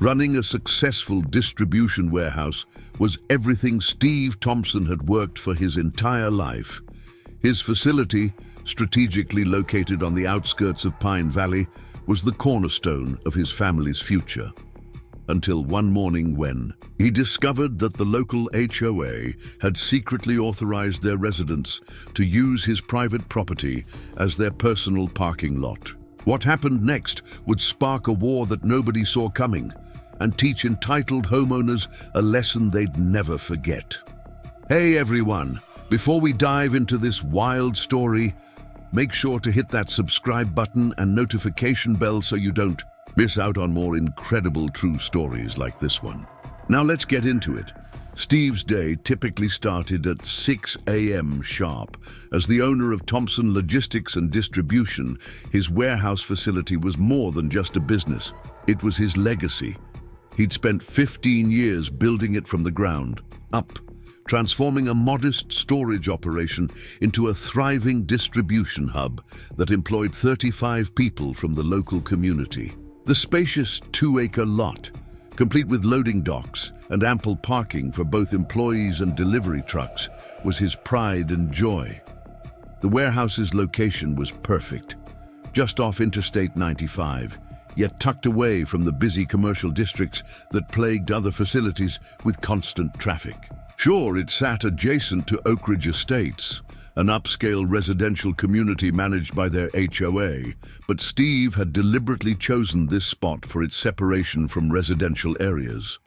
Running a successful distribution warehouse was everything Steve Thompson had worked for his entire life. His facility, strategically located on the outskirts of Pine Valley, was the cornerstone of his family's future. Until one morning when he discovered that the local HOA had secretly authorized their residents to use his private property as their personal parking lot. What happened next would spark a war that nobody saw coming and teach entitled homeowners a lesson they'd never forget. Hey everyone, before we dive into this wild story, make sure to hit that subscribe button and notification bell so you don't miss out on more incredible true stories like this one. Now let's get into it. Steve's day typically started at 6 a.m. sharp. As the owner of Thompson Logistics and Distribution, his warehouse facility was more than just a business. It was his legacy. He'd spent 15 years building it from the ground up, transforming a modest storage operation into a thriving distribution hub that employed 35 people from the local community. The spacious 2-acre lot, complete with loading docks and ample parking for both employees and delivery trucks, was his pride and joy. The warehouse's location was perfect, just off Interstate 95, yet tucked away from the busy commercial districts that plagued other facilities with constant traffic. Sure, it sat adjacent to Oak Ridge Estates, an upscale residential community managed by their HOA, but Steve had deliberately chosen this spot for its separation from residential areas.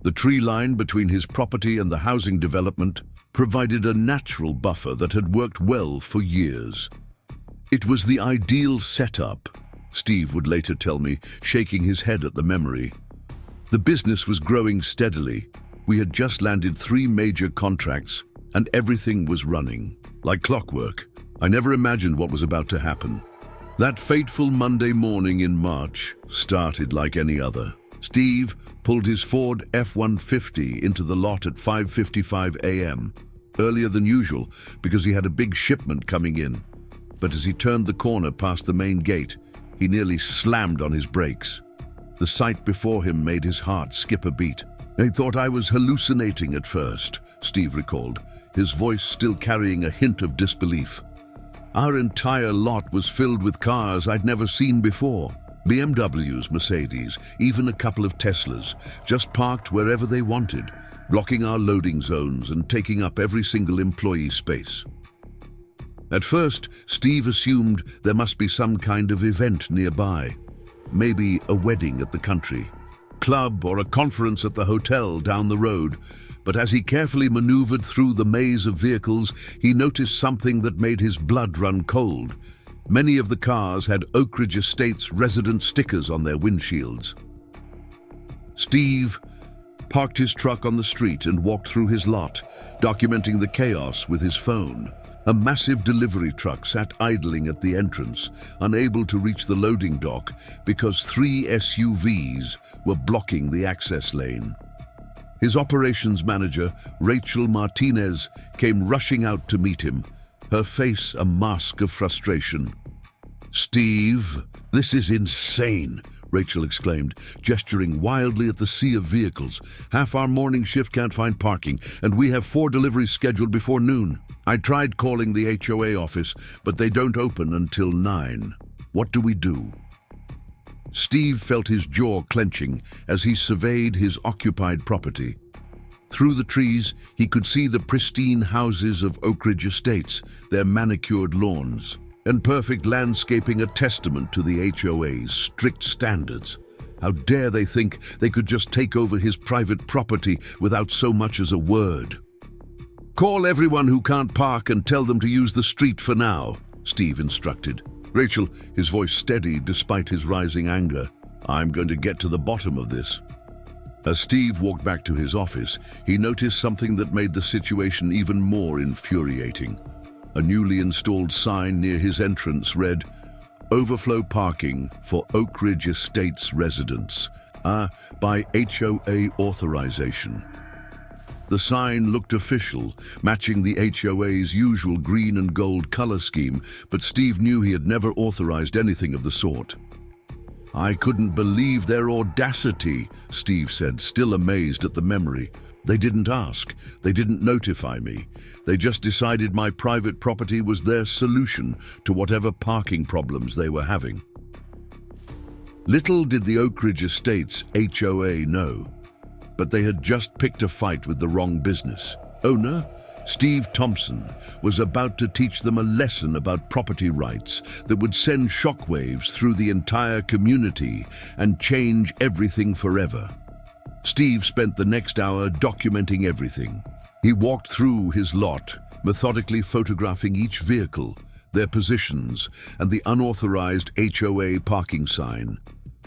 The tree line between his property and the housing development provided a natural buffer that had worked well for years. It was the ideal setup, Steve would later tell me, shaking his head at the memory. The business was growing steadily. We had just landed 3 major contracts, and everything was running like clockwork. I never imagined what was about to happen. That fateful Monday morning in March started like any other. Steve pulled his Ford F-150 into the lot at 5:55 a.m., earlier than usual because he had a big shipment coming in. But as he turned the corner past the main gate, he nearly slammed on his brakes. The sight before him made his heart skip a beat. "I thought I was hallucinating at first," Steve recalled, his voice still carrying a hint of disbelief. Our entire lot was filled with cars I'd never seen before. BMWs, Mercedes, even a couple of Teslas, just parked wherever they wanted, blocking our loading zones and taking up every single employee space. At first, Steve assumed there must be some kind of event nearby, maybe a wedding at the country club or a conference at the hotel down the road. But as he carefully maneuvered through the maze of vehicles, he noticed something that made his blood run cold. Many of the cars had Oak Ridge Estates resident stickers on their windshields. Steve parked his truck on the street and walked through his lot, documenting the chaos with his phone. A massive delivery truck sat idling at the entrance, unable to reach the loading dock because 3 SUVs were blocking the access lane. His operations manager, Rachel Martinez, came rushing out to meet him, her face a mask of frustration. "Steve, this is insane," Rachel exclaimed, gesturing wildly at the sea of vehicles. "Half our morning shift can't find parking, and we have 4 deliveries scheduled before noon. I tried calling the HOA office, but they don't open until 9. What do we do?" Steve felt his jaw clenching as he surveyed his occupied property. Through the trees, he could see the pristine houses of Oak Ridge Estates, their manicured lawns, and perfect landscaping a testament to the HOA's strict standards. How dare they think they could just take over his private property without so much as a word? "Call everyone who can't park and tell them to use the street for now," Steve instructed. "Rachel," his voice steady despite his rising anger, "I'm going to get to the bottom of this." As Steve walked back to his office, he noticed something that made the situation even more infuriating. A newly installed sign near his entrance read, "Overflow parking for Oak Ridge Estates residents, by HOA authorization." The sign looked official, matching the HOA's usual green and gold color scheme, but Steve knew he had never authorized anything of the sort. "I couldn't believe their audacity," Steve said, still amazed at the memory. "They didn't ask. They didn't notify me. They just decided my private property was their solution to whatever parking problems they were having." Little did the Oak Ridge Estates HOA know, but they had just picked a fight with the wrong business. Owner, Steve Thompson, was about to teach them a lesson about property rights that would send shockwaves through the entire community and change everything forever. Steve spent the next hour documenting everything. He walked through his lot, methodically photographing each vehicle, their positions, and the unauthorized HOA parking sign.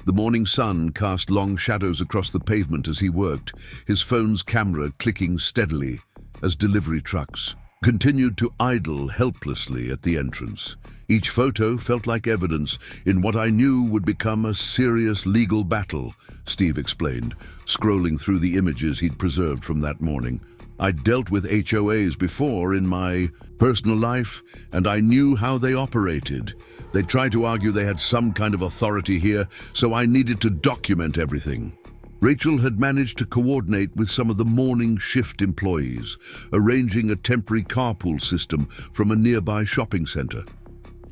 The morning sun cast long shadows across the pavement as he worked, his phone's camera clicking steadily as delivery trucks continued to idle helplessly at the entrance. Each photo felt like evidence in what I knew would become a serious legal battle, Steve explained, scrolling through the images he'd preserved from that morning. "I'd dealt with HOAs before in my personal life, and I knew how they operated. They tried to argue they had some kind of authority here, so I needed to document everything." Rachel had managed to coordinate with some of the morning shift employees, arranging a temporary carpool system from a nearby shopping center.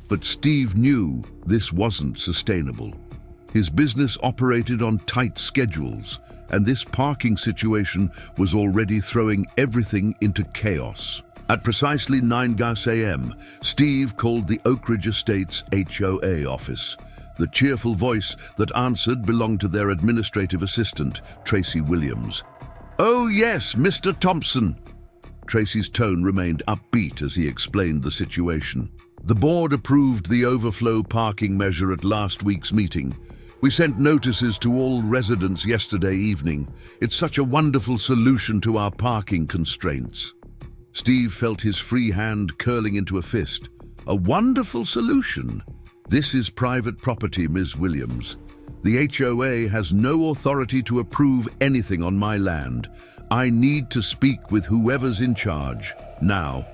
But Steve knew this wasn't sustainable. His business operated on tight schedules, and this parking situation was already throwing everything into chaos. At precisely 9 a.m., Steve called the Oak Ridge Estates HOA office. The cheerful voice that answered belonged to their administrative assistant, Tracy Williams. "Oh yes, Mr. Thompson." Tracy's tone remained upbeat as he explained the situation. "The board approved the overflow parking measure at last week's meeting. We sent notices to all residents yesterday evening. It's such a wonderful solution to our parking constraints." Steve felt his free hand curling into a fist. "A wonderful solution? This is private property, Ms. Williams. The HOA has no authority to approve anything on my land. I need to speak with whoever's in charge, now."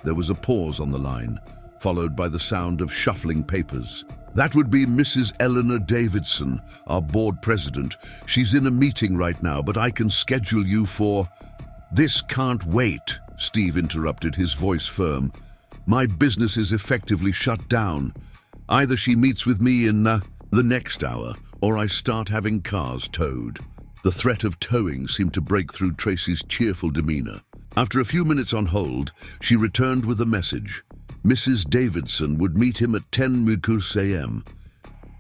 There was a pause on the line, followed by the sound of shuffling papers. "That would be Mrs. Eleanor Davidson, our board president. She's in a meeting right now, but I can schedule you for—" "This can't wait," Steve interrupted, his voice firm. "My business is effectively shut down. Either she meets with me in the next hour, or I start having cars towed." The threat of towing seemed to break through Tracy's cheerful demeanor. After a few minutes on hold, she returned with a message. Mrs. Davidson would meet him at 10 a.m.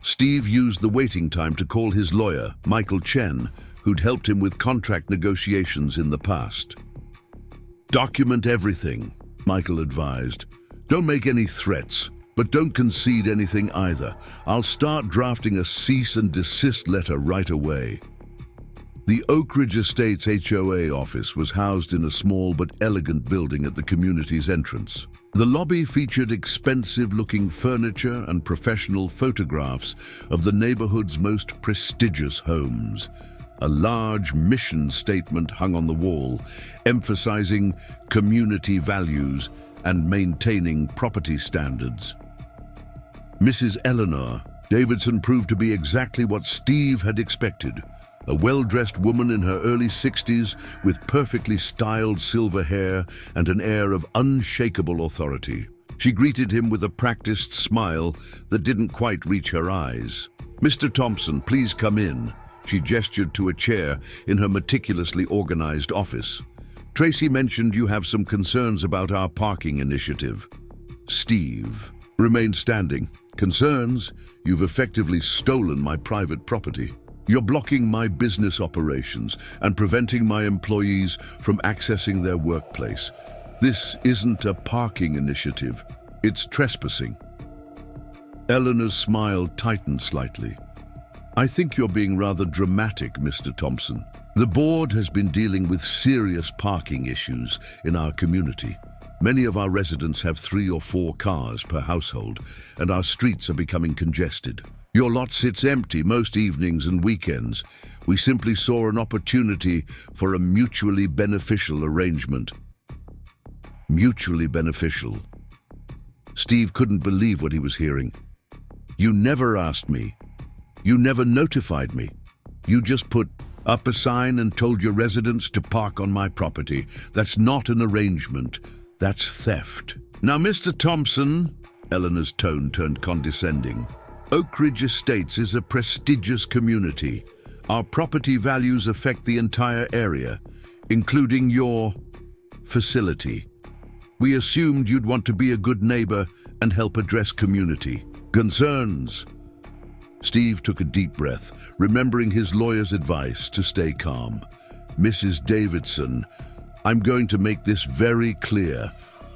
Steve used the waiting time to call his lawyer, Michael Chen, who'd helped him with contract negotiations in the past. "Document everything," Michael advised. "Don't make any threats, but don't concede anything either. I'll start drafting a cease and desist letter right away." The Oak Ridge Estates HOA office was housed in a small but elegant building at the community's entrance. The lobby featured expensive-looking furniture and professional photographs of the neighborhood's most prestigious homes. A large mission statement hung on the wall, emphasizing community values and maintaining property standards. Mrs. Eleanor Davidson proved to be exactly what Steve had expected. A well-dressed woman in her early 60s with perfectly styled silver hair and an air of unshakable authority. She greeted him with a practiced smile that didn't quite reach her eyes. "Mr. Thompson, please come in." She gestured to a chair in her meticulously organized office. "Tracy mentioned you have some concerns about our parking initiative." Steve remained standing. "Concerns? You've effectively stolen my private property. You're blocking my business operations and preventing my employees from accessing their workplace. This isn't a parking initiative. It's trespassing." Eleanor's smile tightened slightly. "I think you're being rather dramatic, Mr. Thompson. The board has been dealing with serious parking issues in our community. Many of our residents have 3 or 4 cars per household, and our streets are becoming congested. Your lot sits empty most evenings and weekends. We simply saw an opportunity for a mutually beneficial arrangement." Mutually beneficial. Steve couldn't believe what he was hearing. "You never asked me." You never notified me. You just put up a sign and told your residents to park on my property. That's not an arrangement. That's theft. Now, Mr. Thompson, Eleanor's tone turned condescending. Oak Ridge Estates is a prestigious community. Our property values affect the entire area, including your facility. We assumed you'd want to be a good neighbor and help address community concerns. Steve took a deep breath, remembering his lawyer's advice to stay calm. Mrs. Davidson, I'm going to make this very clear.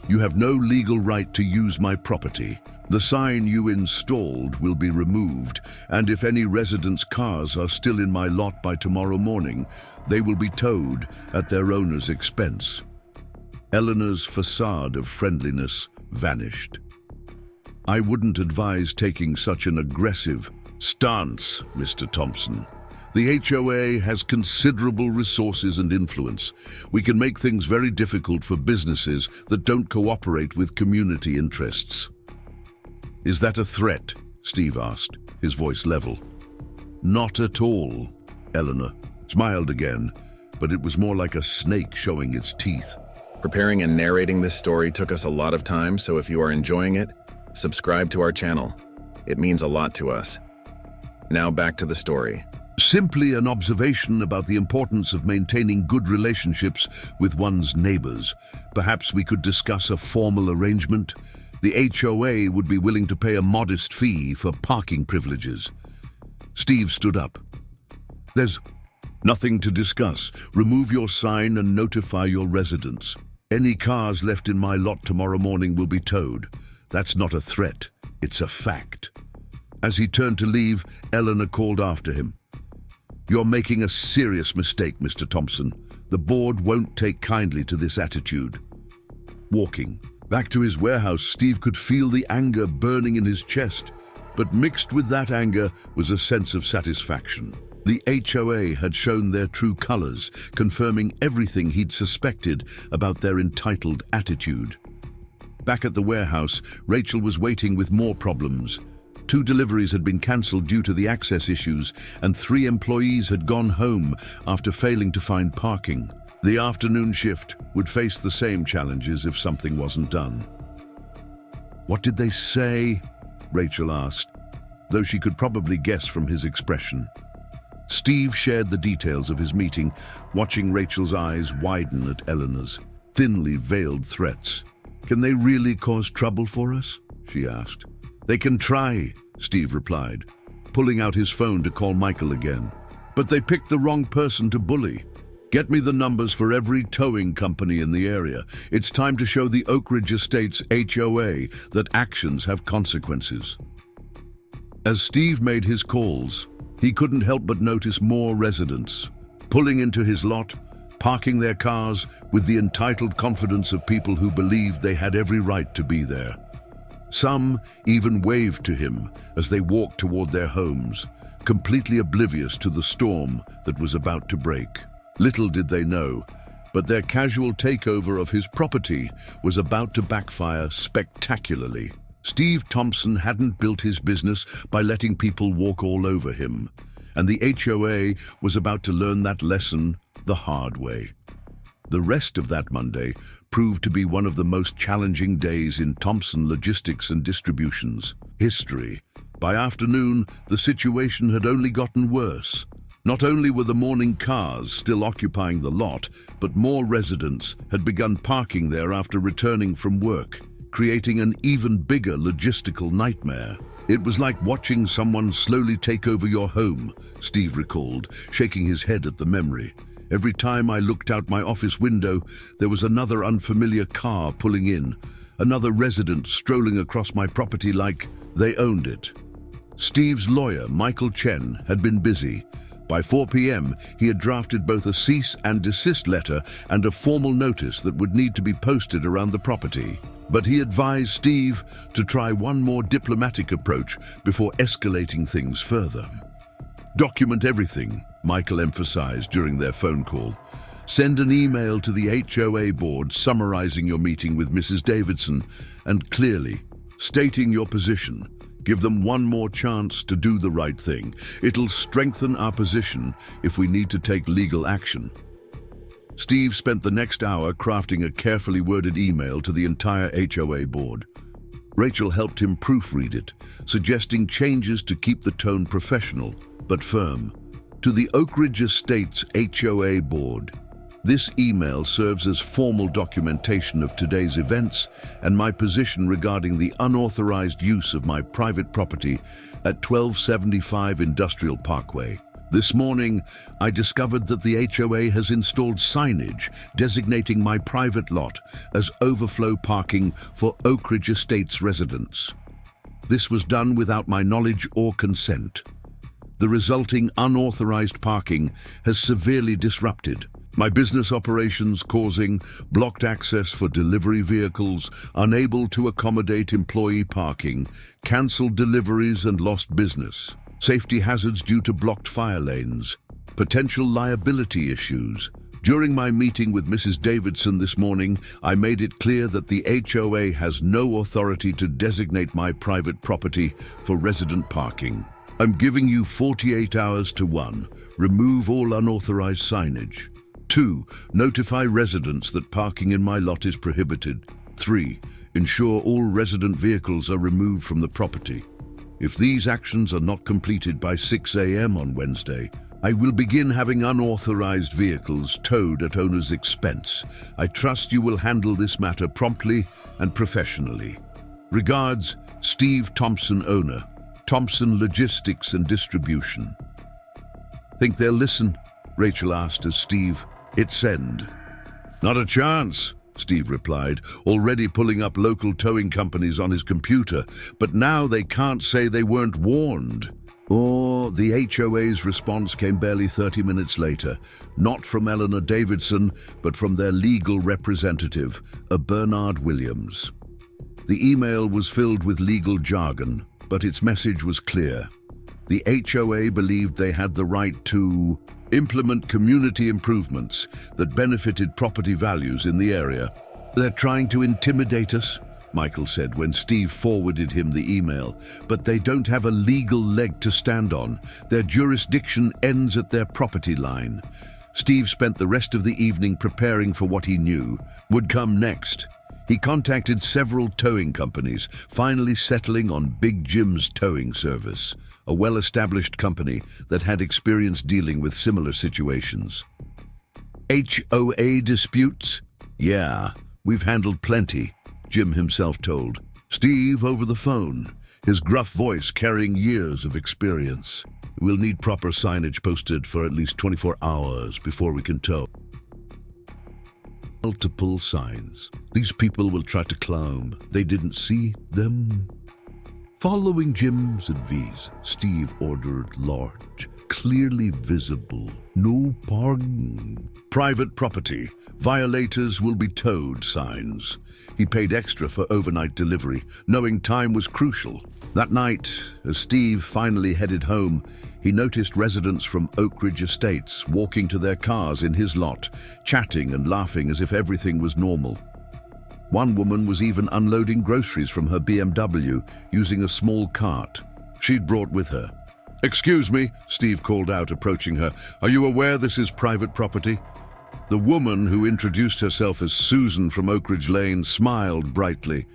You have no legal right to use my property. The sign you installed will be removed, and if any residents' cars are still in my lot by tomorrow morning, they will be towed at their owner's expense. Eleanor's facade of friendliness vanished. I wouldn't advise taking such an aggressive stance, Mr. Thompson. The HOA has considerable resources and influence. We can make things very difficult for businesses that don't cooperate with community interests. Is that a threat? Steve asked, his voice level. Not at all, Eleanor smiled again, but it was more like a snake showing its teeth. Preparing and narrating this story took us a lot of time, so if you are enjoying it, subscribe to our channel. It means a lot to us. Now back to the story. Simply an observation about the importance of maintaining good relationships with one's neighbors. Perhaps we could discuss a formal arrangement. The HOA would be willing to pay a modest fee for parking privileges. Steve stood up. There's nothing to discuss. Remove your sign and notify your residents. Any cars left in my lot tomorrow morning will be towed. That's not a threat, it's a fact. As he turned to leave, Eleanor called after him. You're making a serious mistake, Mr. Thompson. The board won't take kindly to this attitude. Walking back to his warehouse, Steve could feel the anger burning in his chest, but mixed with that anger was a sense of satisfaction. The HOA had shown their true colors, confirming everything he'd suspected about their entitled attitude. Back at the warehouse, Rachel was waiting with more problems. 2 deliveries had been cancelled due to the access issues, and 3 employees had gone home after failing to find parking. The afternoon shift would face the same challenges if something wasn't done. What did they say? Rachel asked, though she could probably guess from his expression. Steve shared the details of his meeting, watching Rachel's eyes widen at Eleanor's thinly veiled threats. Can they really cause trouble for us? She asked. They can try, Steve replied, pulling out his phone to call Michael again. But they picked the wrong person to bully. Get me the numbers for every towing company in the area. It's time to show the Oak Ridge Estates HOA that actions have consequences. As Steve made his calls, he couldn't help but notice more residents pulling into his lot, parking their cars with the entitled confidence of people who believed they had every right to be there. Some even waved to him as they walked toward their homes, completely oblivious to the storm that was about to break. Little did they know, but their casual takeover of his property was about to backfire spectacularly. Steve Thompson hadn't built his business by letting people walk all over him, and the HOA was about to learn that lesson the hard way. The rest of that Monday proved to be one of the most challenging days in Thompson Logistics and Distribution's history. By afternoon, the situation had only gotten worse. Not only were the morning cars still occupying the lot, but more residents had begun parking there after returning from work, creating an even bigger logistical nightmare. It was like watching someone slowly take over your home, Steve recalled, shaking his head at the memory. Every time I looked out my office window, there was another unfamiliar car pulling in, another resident strolling across my property like they owned it. Steve's lawyer, Michael Chen, had been busy. By 4 p.m., he had drafted both a cease and desist letter and a formal notice that would need to be posted around the property. But he advised Steve to try one more diplomatic approach before escalating things further. Document everything, Michael emphasized during their phone call. Send an email to the HOA board summarizing your meeting with Mrs. Davidson and clearly stating your position. Give them one more chance to do the right thing. It'll strengthen our position if we need to take legal action. Steve spent the next hour crafting a carefully worded email to the entire HOA board. Rachel helped him proofread it, suggesting changes to keep the tone professional but firm. To the Oak Ridge Estates HOA board, this email serves as formal documentation of today's events and my position regarding the unauthorized use of my private property at 1275 Industrial Parkway. This morning, I discovered that the HOA has installed signage designating my private lot as overflow parking for Oak Ridge Estates residents. This was done without my knowledge or consent. The resulting unauthorized parking has severely disrupted my business operations, causing blocked access for delivery vehicles, unable to accommodate employee parking, cancelled deliveries and lost business, safety hazards due to blocked fire lanes, potential liability issues. During my meeting with Mrs. Davidson this morning, I made it clear that the HOA has no authority to designate my private property for resident parking. I'm giving you 48 hours to 1. Remove all unauthorized signage. 2. Notify residents that parking in my lot is prohibited. 3. Ensure all resident vehicles are removed from the property. If these actions are not completed by 6 a.m. on Wednesday, I will begin having unauthorized vehicles towed at owner's expense. I trust you will handle this matter promptly and professionally. Regards, Steve Thompson, owner, Thompson Logistics and Distribution. Think they'll listen? Rachel asked as Steve hit send. Not a chance, Steve replied, already pulling up local towing companies on his computer, but now they can't say they weren't warned. Or the HOA's response came barely 30 minutes later, not from Eleanor Davidson, but from their legal representative, a Bernard Williams. The email was filled with legal jargon, but its message was clear. The HOA believed they had the right to implement community improvements that benefited property values in the area. They're trying to intimidate us, Michael said when Steve forwarded him the email, but they don't have a legal leg to stand on. Their jurisdiction ends at their property line. Steve spent the rest of the evening preparing for what he knew would come next. He contacted several towing companies, finally settling on Big Jim's towing service, a well-established company that had experience dealing with similar situations. HOA disputes? Yeah, we've handled plenty, Jim himself told Steve over the phone, his gruff voice carrying years of experience. We'll need proper signage posted for at least 24 hours before we can tow. Multiple signs. These people will try to climb. They didn't see them. Following Jim's advice, Steve ordered large, clearly visible, no parking. Private property. Violators will be towed signs. He paid extra for overnight delivery, knowing time was crucial. That night, as Steve finally headed home, he noticed residents from Oak Ridge Estates walking to their cars in his lot, chatting and laughing as if everything was normal. One woman was even unloading groceries from her BMW using a small cart she'd brought with her. "Excuse me," Steve called out, approaching her. "Are you aware this is private property?" The woman, who introduced herself as Susan from Oak Ridge Lane, smiled brightly.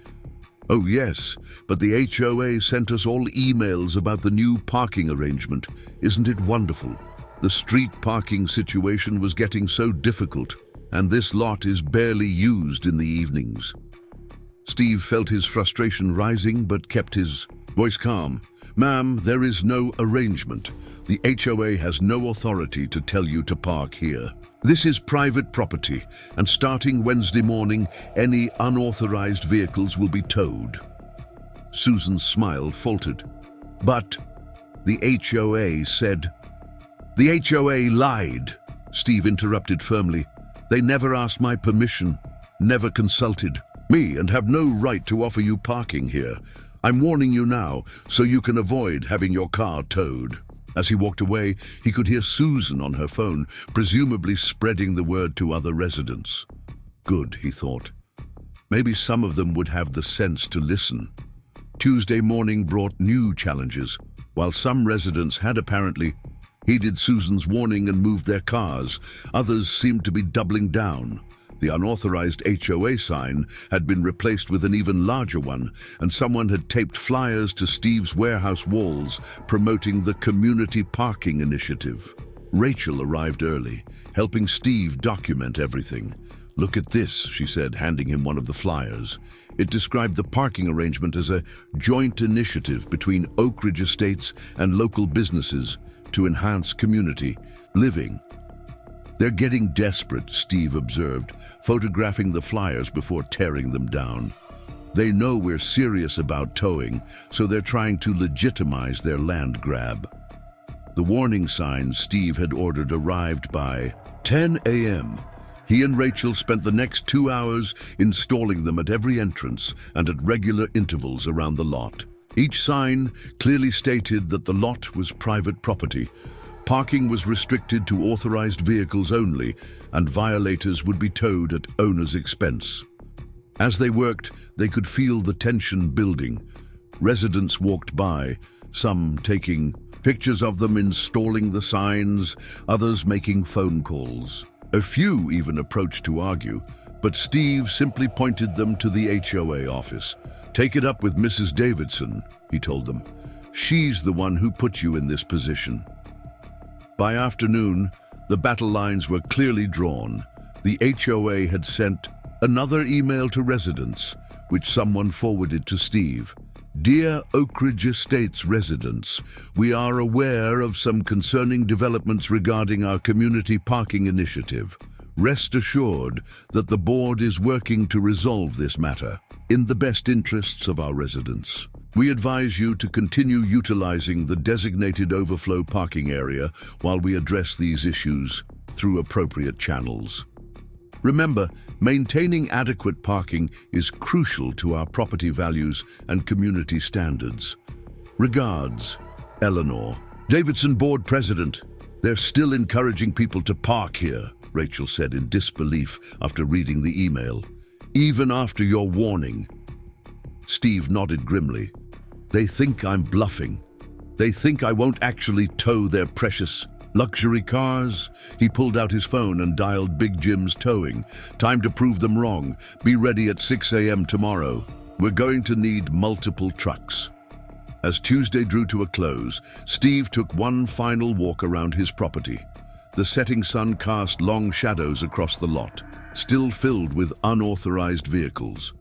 "Oh yes, but the HOA sent us all emails about the new parking arrangement. Isn't it wonderful? The street parking situation was getting so difficult, and this lot is barely used in the evenings." Steve felt his frustration rising but kept his voice calm. "Ma'am, there is no arrangement. The HOA has no authority to tell you to park here. This is private property, and starting Wednesday morning, any unauthorized vehicles will be towed." Susan's smile faltered. "But the HOA said..." "The HOA lied," Steve interrupted firmly. "They never asked my permission, never consulted me, and have no right to offer you parking here. I'm warning you now, so you can avoid having your car towed." As he walked away, he could hear Susan on her phone, presumably spreading the word to other residents. Good, he thought. Maybe some of them would have the sense to listen. Tuesday morning brought new challenges. While some residents had apparently heeded Susan's warning and moved their cars, others seemed to be doubling down. The unauthorized HOA sign had been replaced with an even larger one, and someone had taped flyers to Steve's warehouse walls promoting the community parking initiative. Rachel arrived early, helping Steve document everything. "Look at this," she said, handing him one of the flyers. It described the parking arrangement as a joint initiative between Oak Ridge Estates and local businesses to enhance community living. "They're getting desperate," Steve observed, photographing the flyers before tearing them down. "They know we're serious about towing, so they're trying to legitimize their land grab." The warning signs Steve had ordered arrived by 10 a.m. He and Rachel spent the next 2 hours installing them at every entrance and at regular intervals around the lot. Each sign clearly stated that the lot was private property. Parking was restricted to authorized vehicles only, and violators would be towed at owner's expense. As they worked, they could feel the tension building. Residents walked by, some taking pictures of them installing the signs, others making phone calls. A few even approached to argue, but Steve simply pointed them to the HOA office. "Take it up with Mrs. Davidson," he told them. "She's the one who put you in this position." By afternoon, the battle lines were clearly drawn. The HOA had sent another email to residents, which someone forwarded to Steve. "Dear Oak Ridge Estates residents, we are aware of some concerning developments regarding our community parking initiative. Rest assured that the board is working to resolve this matter in the best interests of our residents. We advise you to continue utilizing the designated overflow parking area while we address these issues through appropriate channels. Remember, maintaining adequate parking is crucial to our property values and community standards. Regards, Eleanor." "Davidson Board President, they're still encouraging people to park here," Rachel said in disbelief after reading the email. "Even after your warning." Steve nodded grimly. "They think I'm bluffing. They think I won't actually tow their precious luxury cars." He pulled out his phone and dialed Big Jim's Towing. "Time to prove them wrong. Be ready at 6 a.m. tomorrow. We're going to need multiple trucks." As Tuesday drew to a close, Steve took one final walk around his property. The setting sun cast long shadows across the lot, still filled with unauthorized vehicles.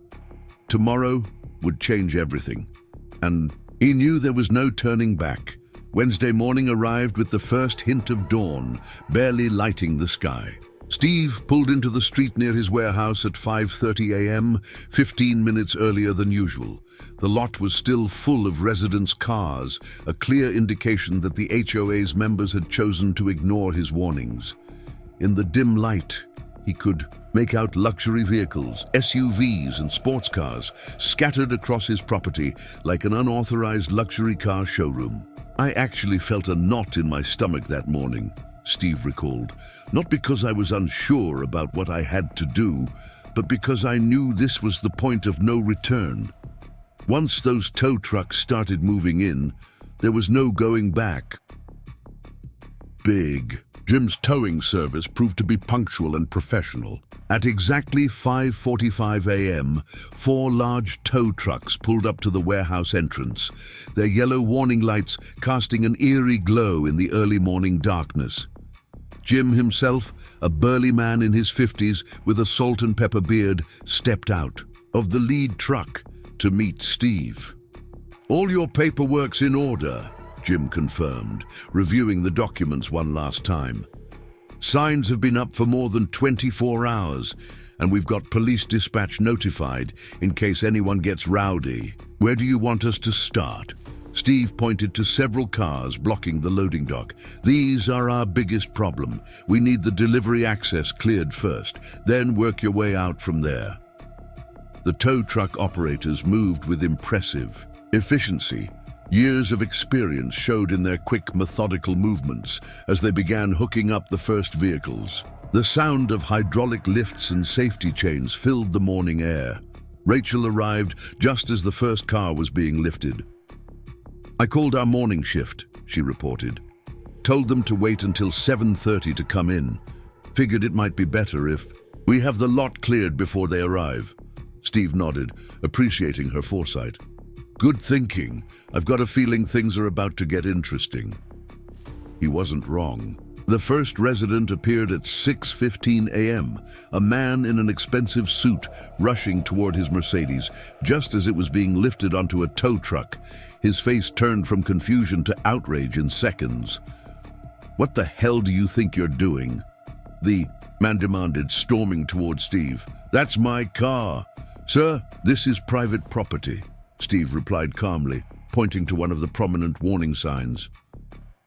Tomorrow would change everything, and he knew there was no turning back. Wednesday morning arrived with the first hint of dawn, barely lighting the sky. Steve pulled into the street near his warehouse at 5:30 a.m., 15 minutes earlier than usual. The lot was still full of residents' cars, a clear indication that the HOA's members had chosen to ignore his warnings. In the dim light, he could make out luxury vehicles, SUVs and sports cars, scattered across his property like an unauthorized luxury car showroom. "I actually felt a knot in my stomach that morning," Steve recalled, "not because I was unsure about what I had to do, but because I knew this was the point of no return. Once those tow trucks started moving in, there was no going back." Big Jim's towing service proved to be punctual and professional. At exactly 5:45 a.m., 4 large tow trucks pulled up to the warehouse entrance, their yellow warning lights casting an eerie glow in the early morning darkness. Jim himself, a burly man in his 50s with a salt and pepper beard, stepped out of the lead truck to meet Steve. "All your paperwork's in order," Jim confirmed, reviewing the documents one last time. "Signs have been up for more than 24 hours, and we've got police dispatch notified in case anyone gets rowdy. Where do you want us to start?" Steve pointed to several cars blocking the loading dock. "These are our biggest problem. We need the delivery access cleared first, then work your way out from there." The tow truck operators moved with impressive efficiency. Years of experience showed in their quick, methodical movements as they began hooking up the first vehicles. The sound of hydraulic lifts and safety chains filled the morning air. Rachel arrived just as the first car was being lifted. "I called our morning shift," she reported. "Told them to wait until 7:30 to come in. Figured it might be better if we have the lot cleared before they arrive." Steve nodded, appreciating her foresight. "Good thinking. I've got a feeling things are about to get interesting." He wasn't wrong. The first resident appeared at 6:15 a.m., a man in an expensive suit rushing toward his Mercedes, just as it was being lifted onto a tow truck. His face turned from confusion to outrage in seconds. "What the hell do you think you're doing?" the man demanded, storming toward Steve. "That's my car." "Sir, this is private property," Steve replied calmly, pointing to one of the prominent warning signs.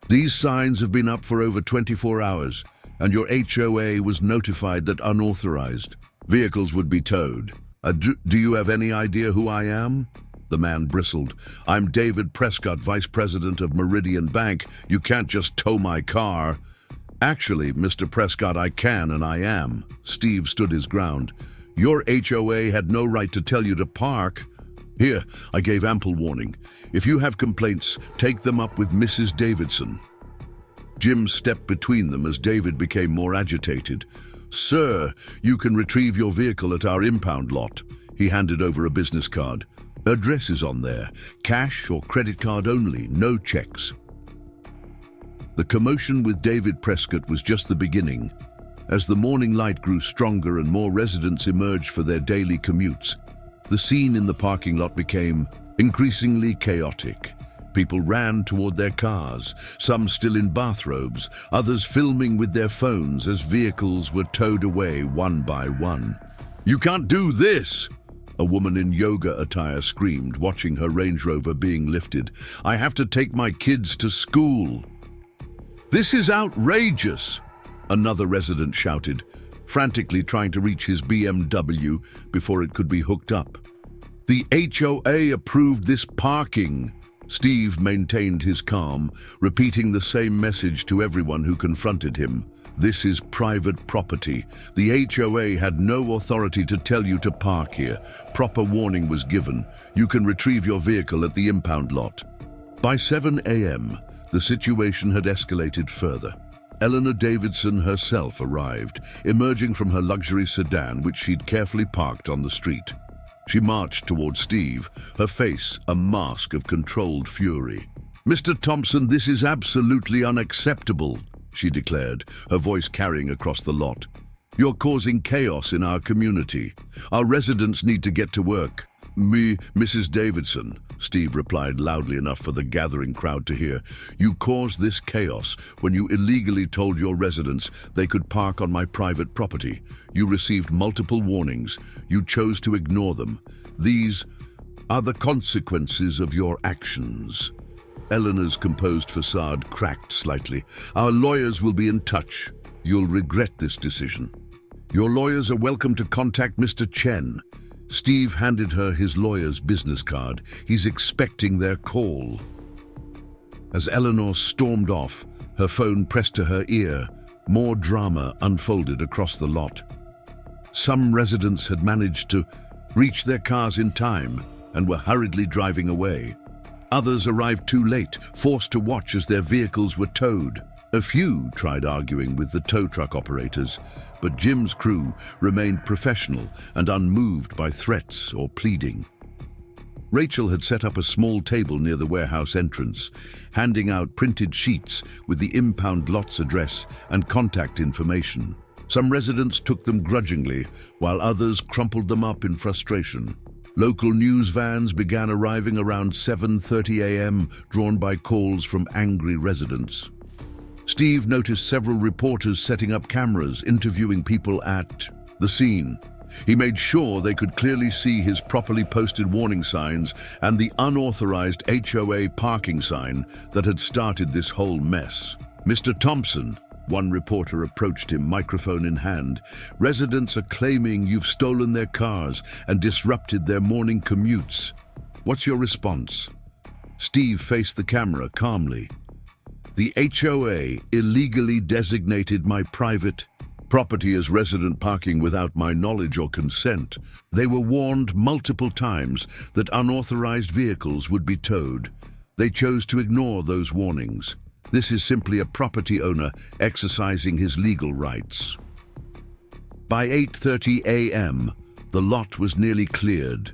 "These signs have been up for over 24 hours, and your HOA was notified that unauthorized vehicles would be towed. Do you have any idea who I am?" The man bristled. "I'm David Prescott, Vice President of Meridian Bank. You can't just tow my car." "Actually, Mr. Prescott, I can and I am." Steve stood his ground. "Your HOA had no right to tell you to park. Here, I gave ample warning. If you have complaints, take them up with Mrs. Davidson." Jim stepped between them as David became more agitated. "Sir, you can retrieve your vehicle at our impound lot." He handed over a business card. "Address is on there. Cash or credit card only, no checks." The commotion with David Prescott was just the beginning. As the morning light grew stronger and more residents emerged for their daily commutes, the scene in the parking lot became increasingly chaotic. People ran toward their cars, some still in bathrobes, others filming with their phones as vehicles were towed away one by one. "You can't do this!" a woman in yoga attire screamed, watching her Range Rover being lifted. "I have to take my kids to school." "This is outrageous!" another resident shouted, frantically trying to reach his BMW before it could be hooked up. "The HOA approved this parking." Steve maintained his calm, repeating the same message to everyone who confronted him. "This is private property. The HOA had no authority to tell you to park here. Proper warning was given. You can retrieve your vehicle at the impound lot." By 7 a.m., the situation had escalated further. Eleanor Davidson herself arrived, emerging from her luxury sedan, which she'd carefully parked on the street. She marched toward Steve, her face a mask of controlled fury. "Mr. Thompson, this is absolutely unacceptable," she declared, her voice carrying across the lot. "You're causing chaos in our community. Our residents need to get to work." Mrs. Davidson," Steve replied loudly enough for the gathering crowd to hear. "You caused this chaos when you illegally told your residents they could park on my private property. You received multiple warnings. You chose to ignore them. These are the consequences of your actions." Eleanor's composed facade cracked slightly. "Our lawyers will be in touch. You'll regret this decision. Your lawyers are welcome to contact Mr. Chen." Steve handed her his lawyer's business card. "He's expecting their call." As Eleanor stormed off, her phone pressed to her ear, more drama unfolded across the lot. Some residents had managed to reach their cars in time and were hurriedly driving away. Others arrived too late, forced to watch as their vehicles were towed. A few tried arguing with the tow truck operators, but Jim's crew remained professional and unmoved by threats or pleading. Rachel had set up a small table near the warehouse entrance, handing out printed sheets with the impound lot's address and contact information. Some residents took them grudgingly, while others crumpled them up in frustration. Local news vans began arriving around 7:30 a.m., drawn by calls from angry residents. Steve noticed several reporters setting up cameras, interviewing people at the scene. He made sure they could clearly see his properly posted warning signs and the unauthorized HOA parking sign that had started this whole mess. "Mr. Thompson," one reporter approached him, microphone in hand, "residents are claiming you've stolen their cars and disrupted their morning commutes. What's your response?" Steve faced the camera calmly. "The HOA illegally designated my private Property as resident parking without my knowledge or consent. They were warned multiple times that unauthorized vehicles would be towed. They chose to ignore those warnings. This is simply a property owner exercising his legal rights. By 8:30 a.m., the lot was nearly cleared.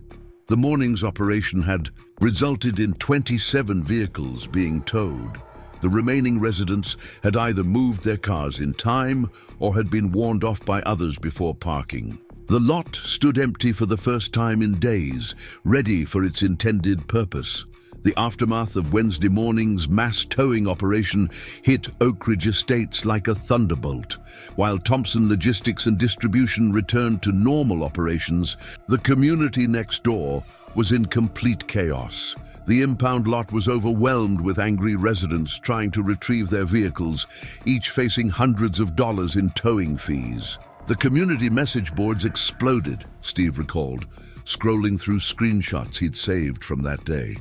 The morning's operation had resulted in 27 vehicles being towed. The remaining residents had either moved their cars in time or had been warned off by others before parking. The lot stood empty for the first time in days, ready for its intended purpose. The aftermath of Wednesday morning's mass towing operation hit Oak Ridge Estates like a thunderbolt. While Thompson Logistics and Distribution returned to normal operations, the community next door was in complete chaos. The impound lot was overwhelmed with angry residents trying to retrieve their vehicles, each facing hundreds of dollars in towing fees. The community message boards exploded, Steve recalled, scrolling through screenshots he'd saved from that day.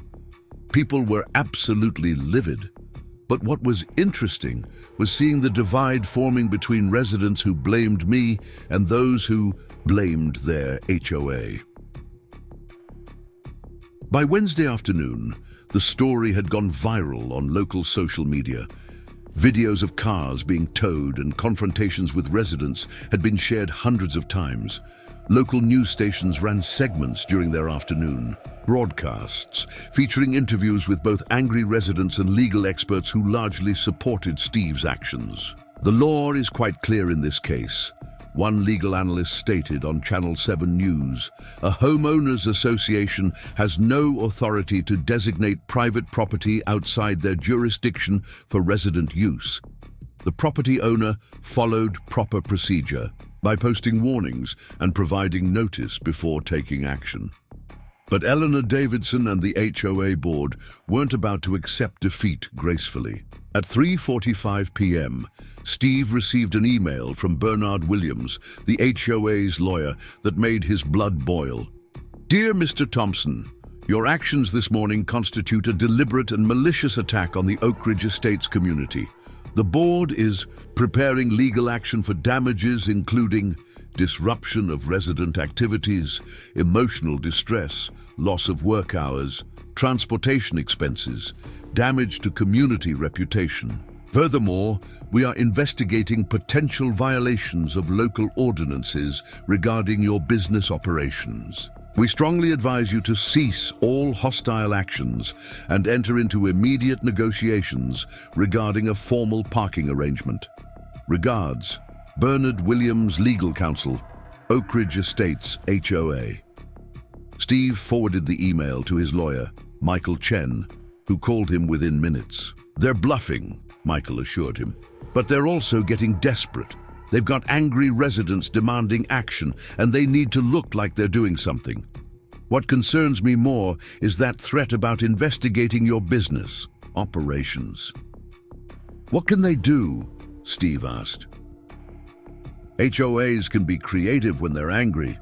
People were absolutely livid. But what was interesting was seeing the divide forming between residents who blamed me and those who blamed their HOA. By Wednesday afternoon, the story had gone viral on local social media. Videos of cars being towed and confrontations with residents had been shared hundreds of times. Local news stations ran segments during their afternoon broadcasts, featuring interviews with both angry residents and legal experts who largely supported Steve's actions. The law is quite clear in this case. One legal analyst stated on Channel 7 News, a homeowners association has no authority to designate private property outside their jurisdiction for resident use. The property owner followed proper procedure by posting warnings and providing notice before taking action. But Eleanor Davidson and the HOA board weren't about to accept defeat gracefully. At 3:45 p.m., Steve received an email from Bernard Williams, the HOA's lawyer, that made his blood boil. Dear Mr. Thompson, your actions this morning constitute a deliberate and malicious attack on the Oak Ridge Estates community. The board is preparing legal action for damages including disruption of resident activities, emotional distress, loss of work hours, transportation expenses, damage to community reputation. Furthermore, we are investigating potential violations of local ordinances regarding your business operations. We strongly advise you to cease all hostile actions and enter into immediate negotiations regarding a formal parking arrangement. Regards, Bernard Williams, Legal Counsel, Oak Ridge Estates, HOA. Steve forwarded the email to his lawyer, Michael Chen, who called him within minutes. They're bluffing, Michael assured him, but they're also getting desperate. They've got angry residents demanding action, and they need to look like they're doing something. What concerns me more is that threat about investigating your business operations. What can they do? Steve asked. HOAs can be creative when they're angry,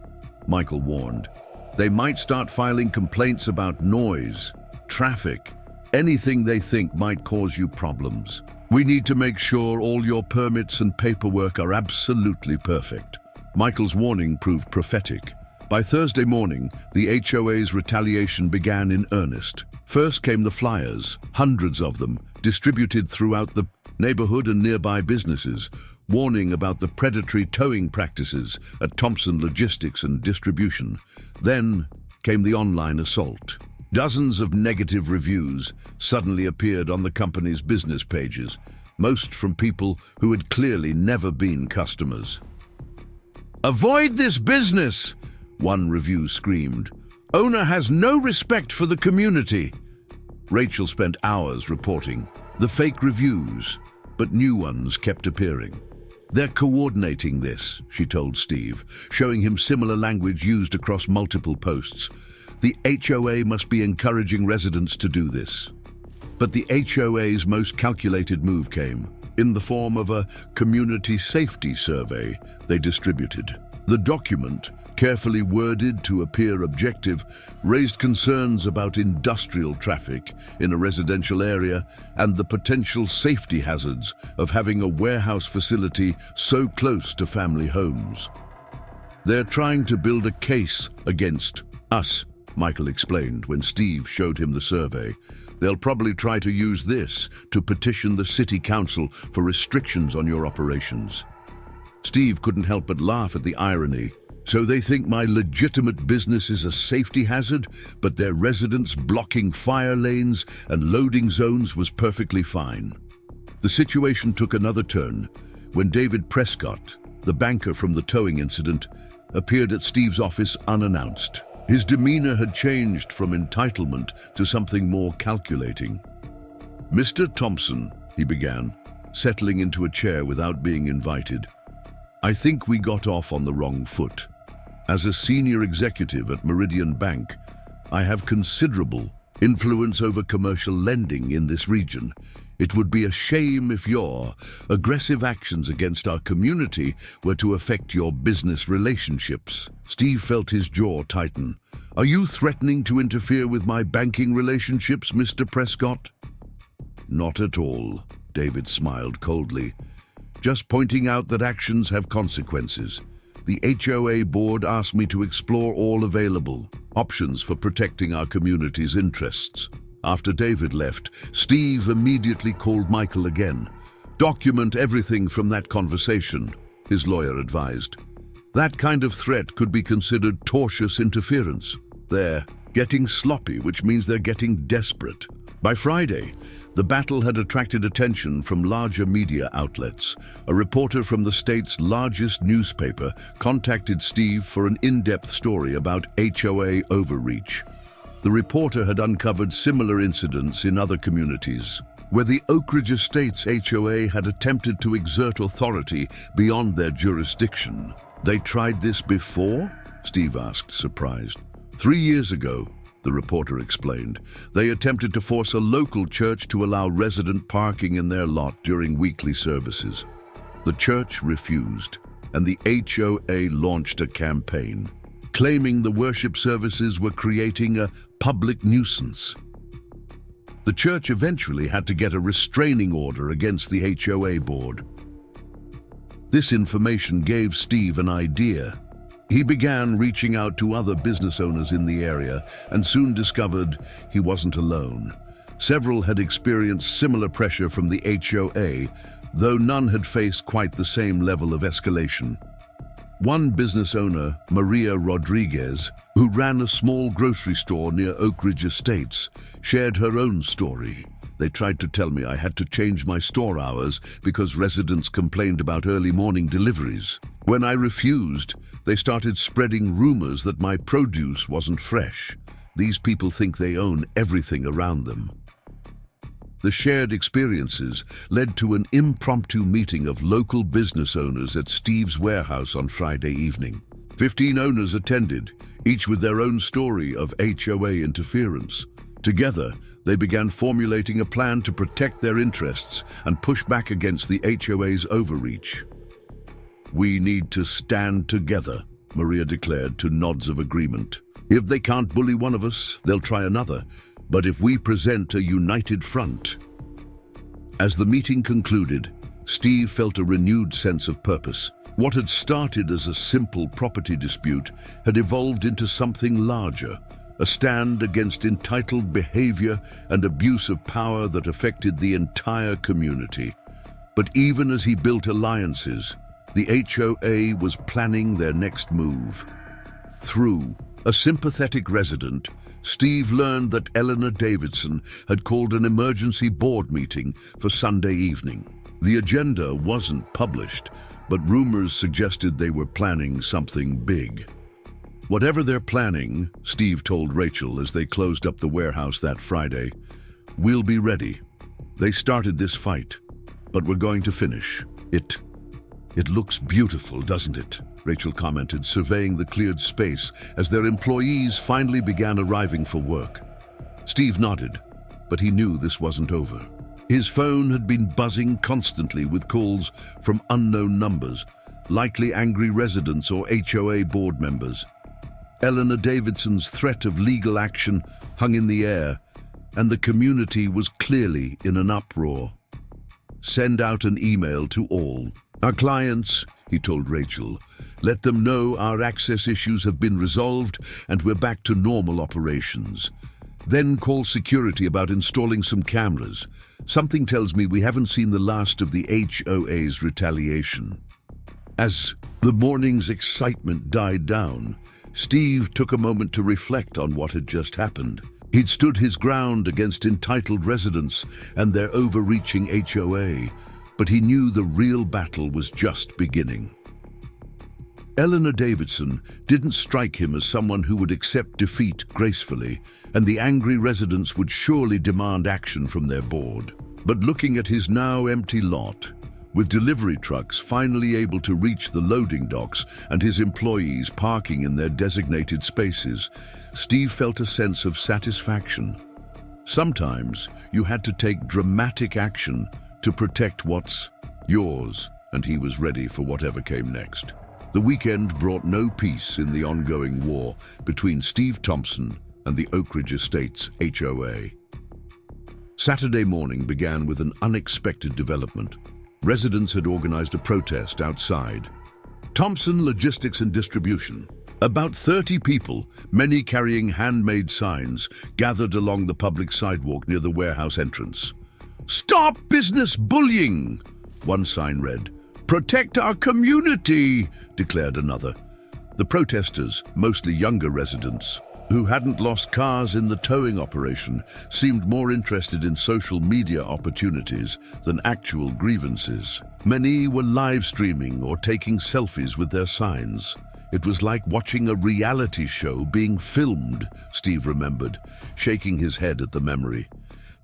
Michael warned. They might start filing complaints about noise, traffic, anything they think might cause you problems. We need to make sure all your permits and paperwork are absolutely perfect. Michael's warning proved prophetic. By Thursday morning, the HOA's retaliation began in earnest. First came the flyers, hundreds of them, distributed throughout the neighborhood and nearby businesses, warning about the predatory towing practices at Thompson Logistics and Distribution. Then came the online assault. Dozens of negative reviews suddenly appeared on the company's business pages, most from people who had clearly never been customers. "Avoid this business," one review screamed. "Owner has no respect for the community." Rachel spent hours reporting the fake reviews, but new ones kept appearing. "They're coordinating this," she told Steve, showing him similar language used across multiple posts. The HOA must be encouraging residents to do this. But the HOA's most calculated move came in the form of a community safety survey they distributed. The document, carefully worded to appear objective, raised concerns about industrial traffic in a residential area and the potential safety hazards of having a warehouse facility so close to family homes. "They're trying to build a case against us," Michael explained when Steve showed him the survey. "They'll probably try to use this to petition the city council for restrictions on your operations." Steve couldn't help but laugh at the irony. "So they think my legitimate business is a safety hazard, but their residents blocking fire lanes and loading zones was perfectly fine." The situation took another turn when David Prescott, the banker from the towing incident, appeared at Steve's office unannounced. His demeanor had changed from entitlement to something more calculating. "Mr. Thompson," he began, settling into a chair without being invited, "I think we got off on the wrong foot. As a senior executive at Meridian Bank, I have considerable influence over commercial lending in this region. It would be a shame if your aggressive actions against our community were to affect your business relationships." Steve felt his jaw tighten. "Are you threatening to interfere with my banking relationships, Mr. Prescott?" "Not at all," David smiled coldly. "Just pointing out that actions have consequences. The HOA board asked me to explore all available options for protecting our community's interests." After David left, Steve immediately called Michael again. "Document everything from that conversation," his lawyer advised. "That kind of threat could be considered tortious interference. They're getting sloppy, which means they're getting desperate." By Friday, the battle had attracted attention from larger media outlets. A reporter from the state's largest newspaper contacted Steve for an in-depth story about HOA overreach. The reporter had uncovered similar incidents in other communities, where the Oak Ridge Estates HOA had attempted to exert authority beyond their jurisdiction. "They tried this before?" Steve asked, surprised. 3 years ago, the reporter explained, they attempted to force a local church to allow resident parking in their lot during weekly services. The church refused, and the HOA launched a campaign, claiming the worship services were creating a public nuisance. The church eventually had to get a restraining order against the HOA board. This information gave Steve an idea. He began reaching out to other business owners in the area and soon discovered he wasn't alone. Several had experienced similar pressure from the HOA, though none had faced quite the same level of escalation. One business owner, Maria Rodriguez, who ran a small grocery store near Oak Ridge Estates, shared her own story. "They tried to tell me I had to change my store hours because residents complained about early morning deliveries. When I refused, they started spreading rumors that my produce wasn't fresh. These people think they own everything around them." The shared experiences led to an impromptu meeting of local business owners at Steve's warehouse on Friday evening. 15 owners attended, each with their own story of HOA interference. Together, they began formulating a plan to protect their interests and push back against the HOA's overreach. "We need to stand together," Maria declared to nods of agreement. "If they can't bully one of us, they'll try another. But if we present a united front..." As the meeting concluded, Steve felt a renewed sense of purpose. What had started as a simple property dispute had evolved into something larger, a stand against entitled behavior and abuse of power that affected the entire community. But even as he built alliances, the HOA was planning their next move. Through a sympathetic resident, Steve learned that Eleanor Davidson had called an emergency board meeting for Sunday evening. The agenda wasn't published, but rumors suggested they were planning something big. "Whatever they're planning," Steve told Rachel as they closed up the warehouse that Friday, "we'll be ready. They started this fight, but we're going to finish it." "It looks beautiful, doesn't it?" Rachel commented, surveying the cleared space as their employees finally began arriving for work. Steve nodded, but he knew this wasn't over. His phone had been buzzing constantly with calls from unknown numbers, likely angry residents or HOA board members. Eleanor Davidson's threat of legal action hung in the air, and the community was clearly in an uproar. "Send out an email to all our clients," he told Rachel. "Let them know our access issues have been resolved and we're back to normal operations. Then call security about installing some cameras. Something tells me we haven't seen the last of the HOA's retaliation." As the morning's excitement died down, Steve took a moment to reflect on what had just happened. He'd stood his ground against entitled residents and their overreaching HOA, but he knew the real battle was just beginning. Eleanor Davidson didn't strike him as someone who would accept defeat gracefully, and the angry residents would surely demand action from their board. But looking at his now empty lot, with delivery trucks finally able to reach the loading docks and his employees parking in their designated spaces, Steve felt a sense of satisfaction. Sometimes you had to take dramatic action to protect what's yours, and he was ready for whatever came next. The weekend brought no peace in the ongoing war between Steve Thompson and the Oak Ridge Estates HOA. Saturday morning began with an unexpected development. Residents had organized a protest outside Thompson Logistics and Distribution. About 30 people, many carrying handmade signs, gathered along the public sidewalk near the warehouse entrance. "Stop business bullying," one sign read. "Protect our community," declared another. The protesters, mostly younger residents, who hadn't lost cars in the towing operation, seemed more interested in social media opportunities than actual grievances. Many were live streaming or taking selfies with their signs. It was like watching a reality show being filmed, Steve remembered, shaking his head at the memory.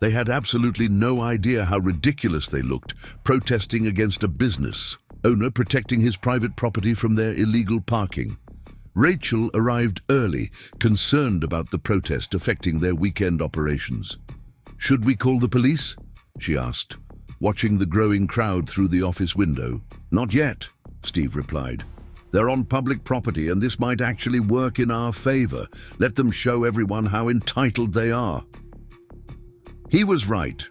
They had absolutely no idea how ridiculous they looked, protesting against a business owner protecting his private property from their illegal parking. Rachel arrived early, concerned about the protest affecting their weekend operations. "Should we call the police?" she asked, watching the growing crowd through the office window. "Not yet," Steve replied. "They're on public property and this might actually work in our favor. Let them show everyone how entitled they are." He was right.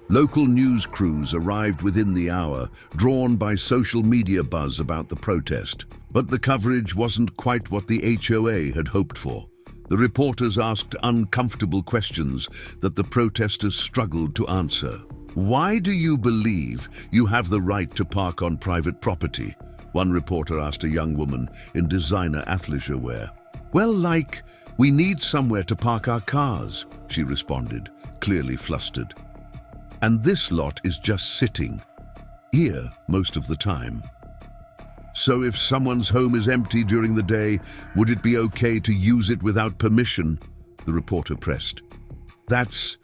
Local news crews arrived within the hour, drawn by social media buzz about the protest. But the coverage wasn't quite what the HOA had hoped for. The reporters asked uncomfortable questions that the protesters struggled to answer. "Why do you believe you have the right to park on private property?" one reporter asked a young woman in designer athleisure wear. "Well, we need somewhere to park our cars," she responded, clearly flustered. "And this lot is just sitting here most of the time. So if someone's home is empty during the day, would it be okay to use it without permission?" the reporter pressed. That's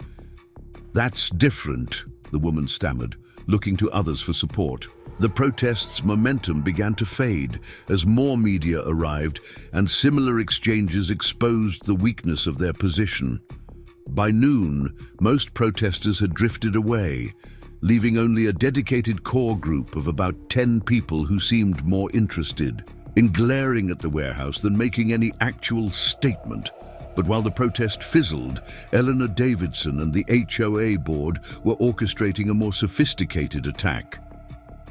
different," the woman stammered, looking to others for support. The protest's momentum began to fade as more media arrived and similar exchanges exposed the weakness of their position. By noon, most protesters had drifted away, leaving only a dedicated core group of about 10 people who seemed more interested in glaring at the warehouse than making any actual statement. But while the protest fizzled, Eleanor Davidson and the HOA board were orchestrating a more sophisticated attack.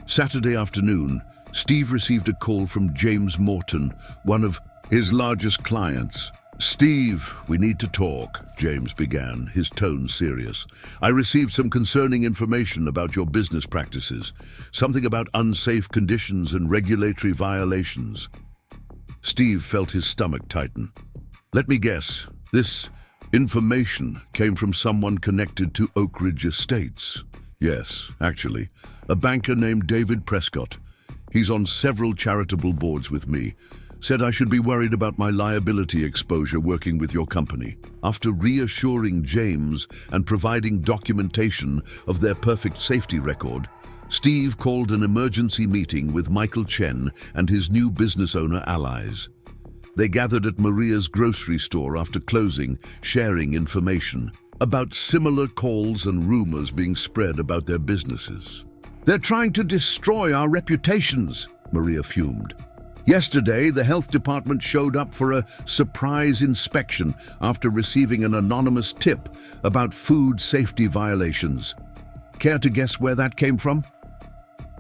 Saturday afternoon, Steve received a call from James Morton, one of his largest clients. "Steve, we need to talk," James began, his tone serious. "I received some concerning information about your business practices, something about unsafe conditions and regulatory violations." Steve felt his stomach tighten. "Let me guess, this information came from someone connected to Oak Ridge Estates?" "Yes, actually. A banker named David Prescott. He's on several charitable boards with me. Said I should be worried about my liability exposure working with your company." After reassuring James and providing documentation of their perfect safety record, Steve called an emergency meeting with Michael Chen and his new business owner allies. They gathered at Maria's grocery store after closing, sharing information about similar calls and rumors being spread about their businesses. "They're trying to destroy our reputations," Maria fumed. Yesterday, the health department showed up for a surprise inspection after receiving an anonymous tip about food safety violations. Care to guess where that came from?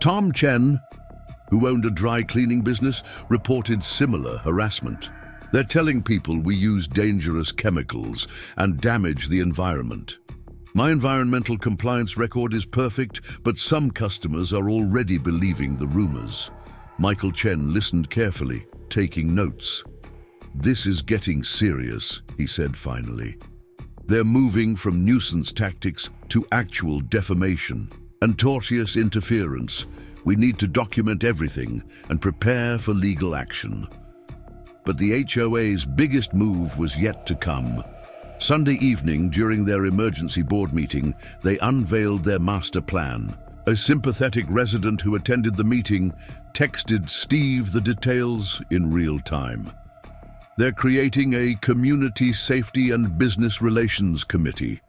Tom Chen, who owned a dry cleaning business, reported similar harassment. They're telling people we use dangerous chemicals and damage the environment. My environmental compliance record is perfect, but some customers are already believing the rumors. Michael Chen listened carefully, taking notes. This is getting serious, he said finally. They're moving from nuisance tactics to actual defamation and tortious interference. We need to document everything and prepare for legal action. But the HOA's biggest move was yet to come. Sunday evening, during their emergency board meeting, they unveiled their master plan. A sympathetic resident who attended the meeting texted Steve the details in real time. They're creating a Community Safety and Business Relations Committee,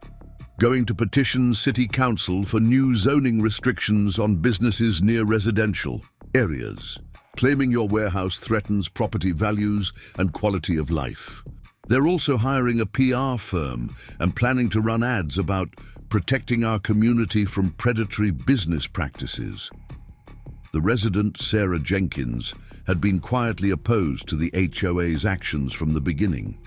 going to petition City Council for new zoning restrictions on businesses near residential areas, claiming your warehouse threatens property values and quality of life. They're also hiring a PR firm and planning to run ads about protecting our community from predatory business practices. The resident, Sarah Jenkins, had been quietly opposed to the HOA's actions from the beginning.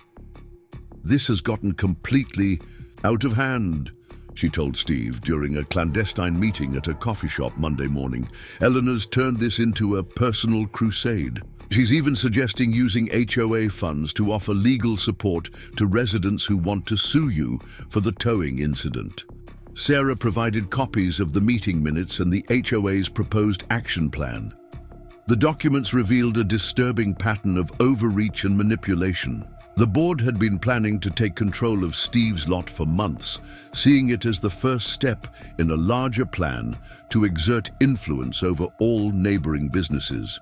This has gotten completely out of hand, she told Steve during a clandestine meeting at a coffee shop Monday morning. Eleanor's turned this into a personal crusade. She's even suggesting using HOA funds to offer legal support to residents who want to sue you for the towing incident. Sarah provided copies of the meeting minutes and the HOA's proposed action plan. The documents revealed a disturbing pattern of overreach and manipulation. The board had been planning to take control of Steve's lot for months, seeing it as the first step in a larger plan to exert influence over all neighboring businesses.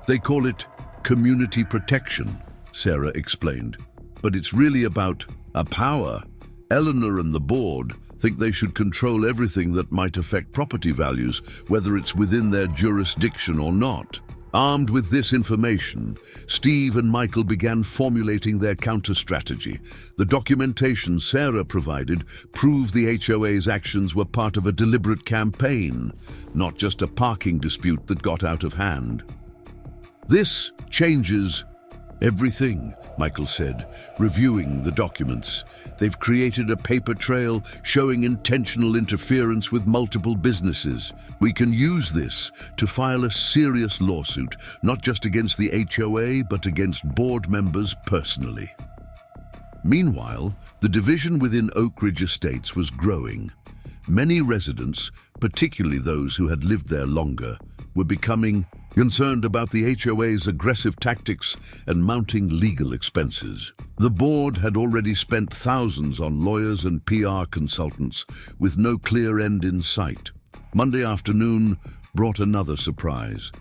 They call it community protection, Sarah explained, but it's really about a power. Eleanor and the board think they should control everything that might affect property values, whether it's within their jurisdiction or not. Armed with this information, Steve and Michael began formulating their counter-strategy. The documentation Sarah provided proved the HOA's actions were part of a deliberate campaign, not just a parking dispute that got out of hand. This changes everything, Michael said, reviewing the documents. They've created a paper trail showing intentional interference with multiple businesses. We can use this to file a serious lawsuit, not just against the HOA, but against board members personally. Meanwhile, the division within Oak Ridge Estates was growing. Many residents, particularly those who had lived there longer, were becoming concerned about the HOA's aggressive tactics and mounting legal expenses. The board had already spent thousands on lawyers and PR consultants with no clear end in sight. Monday afternoon brought another surprise.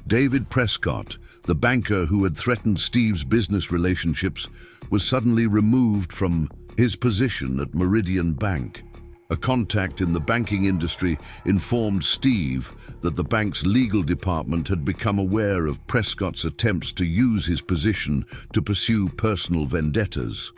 David Prescott, the banker who had threatened Steve's business relationships, was suddenly removed from his position at Meridian Bank. A contact in the banking industry informed Steve that the bank's legal department had become aware of Prescott's attempts to use his position to pursue personal vendettas.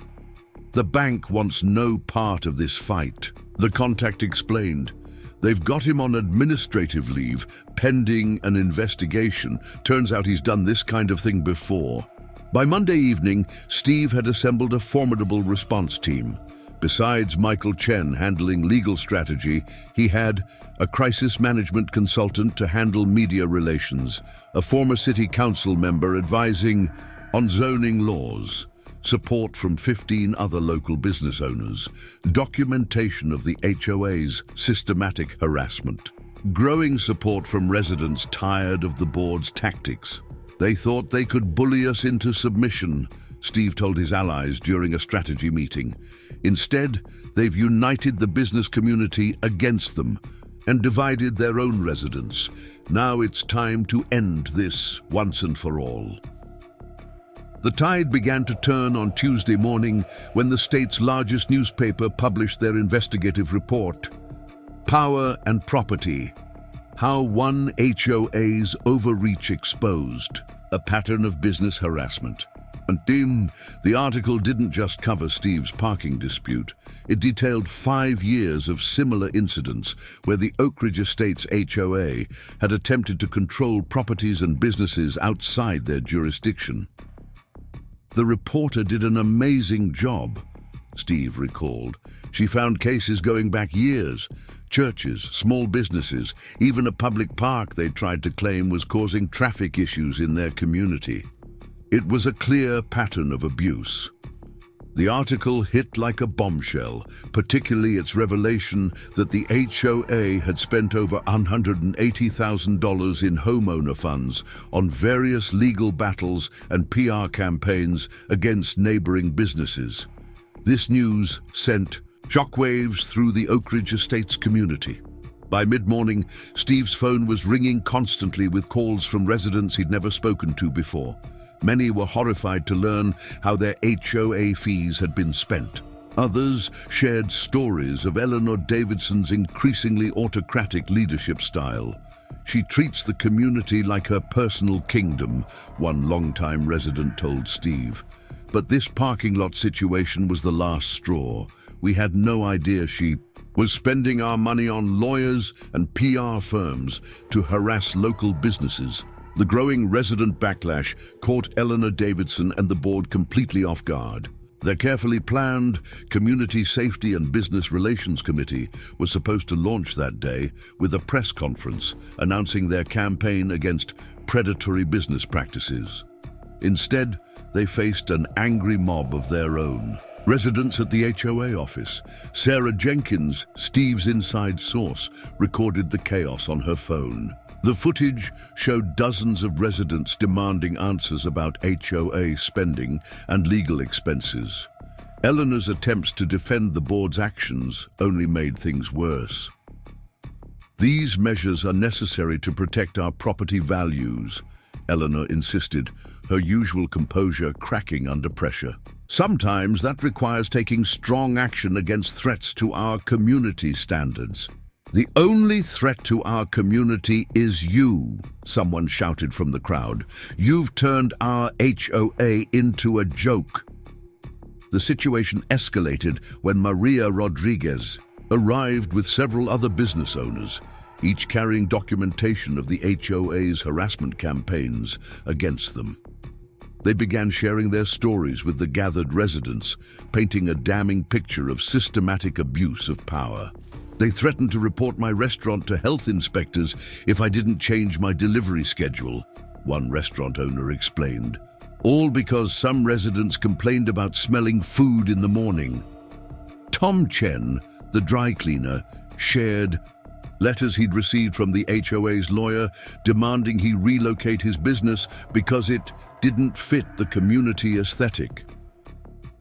The bank wants no part of this fight, the contact explained. They've got him on administrative leave, pending an investigation. Turns out he's done this kind of thing before. By Monday evening, Steve had assembled a formidable response team. Besides Michael Chen handling legal strategy, he had a crisis management consultant to handle media relations, a former city council member advising on zoning laws, support from 15 other local business owners, documentation of the HOA's systematic harassment, growing support from residents tired of the board's tactics. They thought they could bully us into submission, Steve told his allies during a strategy meeting. Instead, they've united the business community against them and divided their own residents. Now it's time to end this once and for all. The tide began to turn on Tuesday morning when the state's largest newspaper published their investigative report, Power and Property, How one HOA's overreach exposed a pattern of business harassment. And the article didn't just cover Steve's parking dispute. It detailed 5 years of similar incidents where the Oak Ridge Estates HOA had attempted to control properties and businesses outside their jurisdiction. The reporter did an amazing job, Steve recalled. She found cases going back years. Churches, small businesses, even a public park they tried to claim was causing traffic issues in their community. It was a clear pattern of abuse. The article hit like a bombshell, particularly its revelation that the HOA had spent over $180,000 in homeowner funds on various legal battles and PR campaigns against neighboring businesses. This news sent shockwaves through the Oak Ridge Estates community. By mid-morning, Steve's phone was ringing constantly with calls from residents he'd never spoken to before. Many were horrified to learn how their HOA fees had been spent. Others shared stories of Eleanor Davidson's increasingly autocratic leadership style. She treats the community like her personal kingdom, one longtime resident told Steve. But this parking lot situation was the last straw. We had no idea she was spending our money on lawyers and PR firms to harass local businesses. The growing resident backlash caught Eleanor Davidson and the board completely off guard. Their carefully planned Community Safety and Business Relations Committee was supposed to launch that day with a press conference announcing their campaign against predatory business practices. Instead, they faced an angry mob of their own. Residents at the HOA office, Sarah Jenkins, Steve's inside source, recorded the chaos on her phone. The footage showed dozens of residents demanding answers about HOA spending and legal expenses. Eleanor's attempts to defend the board's actions only made things worse. These measures are necessary to protect our property values, Eleanor insisted, her usual composure cracking under pressure. Sometimes that requires taking strong action against threats to our community standards. The only threat to our community is you, someone shouted from the crowd. You've turned our HOA into a joke. The situation escalated when Maria Rodriguez arrived with several other business owners, each carrying documentation of the HOA's harassment campaigns against them. They began sharing their stories with the gathered residents, painting a damning picture of systematic abuse of power. They threatened to report my restaurant to health inspectors if I didn't change my delivery schedule, one restaurant owner explained. All because some residents complained about smelling food in the morning. Tom Chen, the dry cleaner, shared letters he'd received from the HOA's lawyer demanding he relocate his business because it didn't fit the community aesthetic.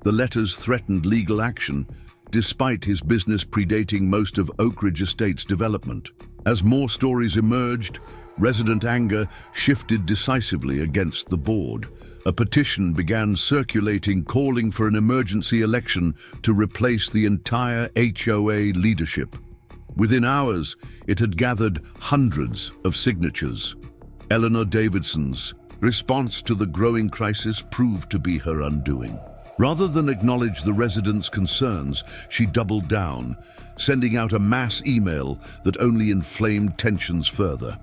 The letters threatened legal action, despite his business predating most of Oak Ridge Estate's development. As more stories emerged, resident anger shifted decisively against the board. A petition began circulating calling for an emergency election to replace the entire HOA leadership. Within hours, it had gathered hundreds of signatures. Eleanor Davidson's response to the growing crisis proved to be her undoing. Rather than acknowledge the residents' concerns, she doubled down, sending out a mass email that only inflamed tensions further.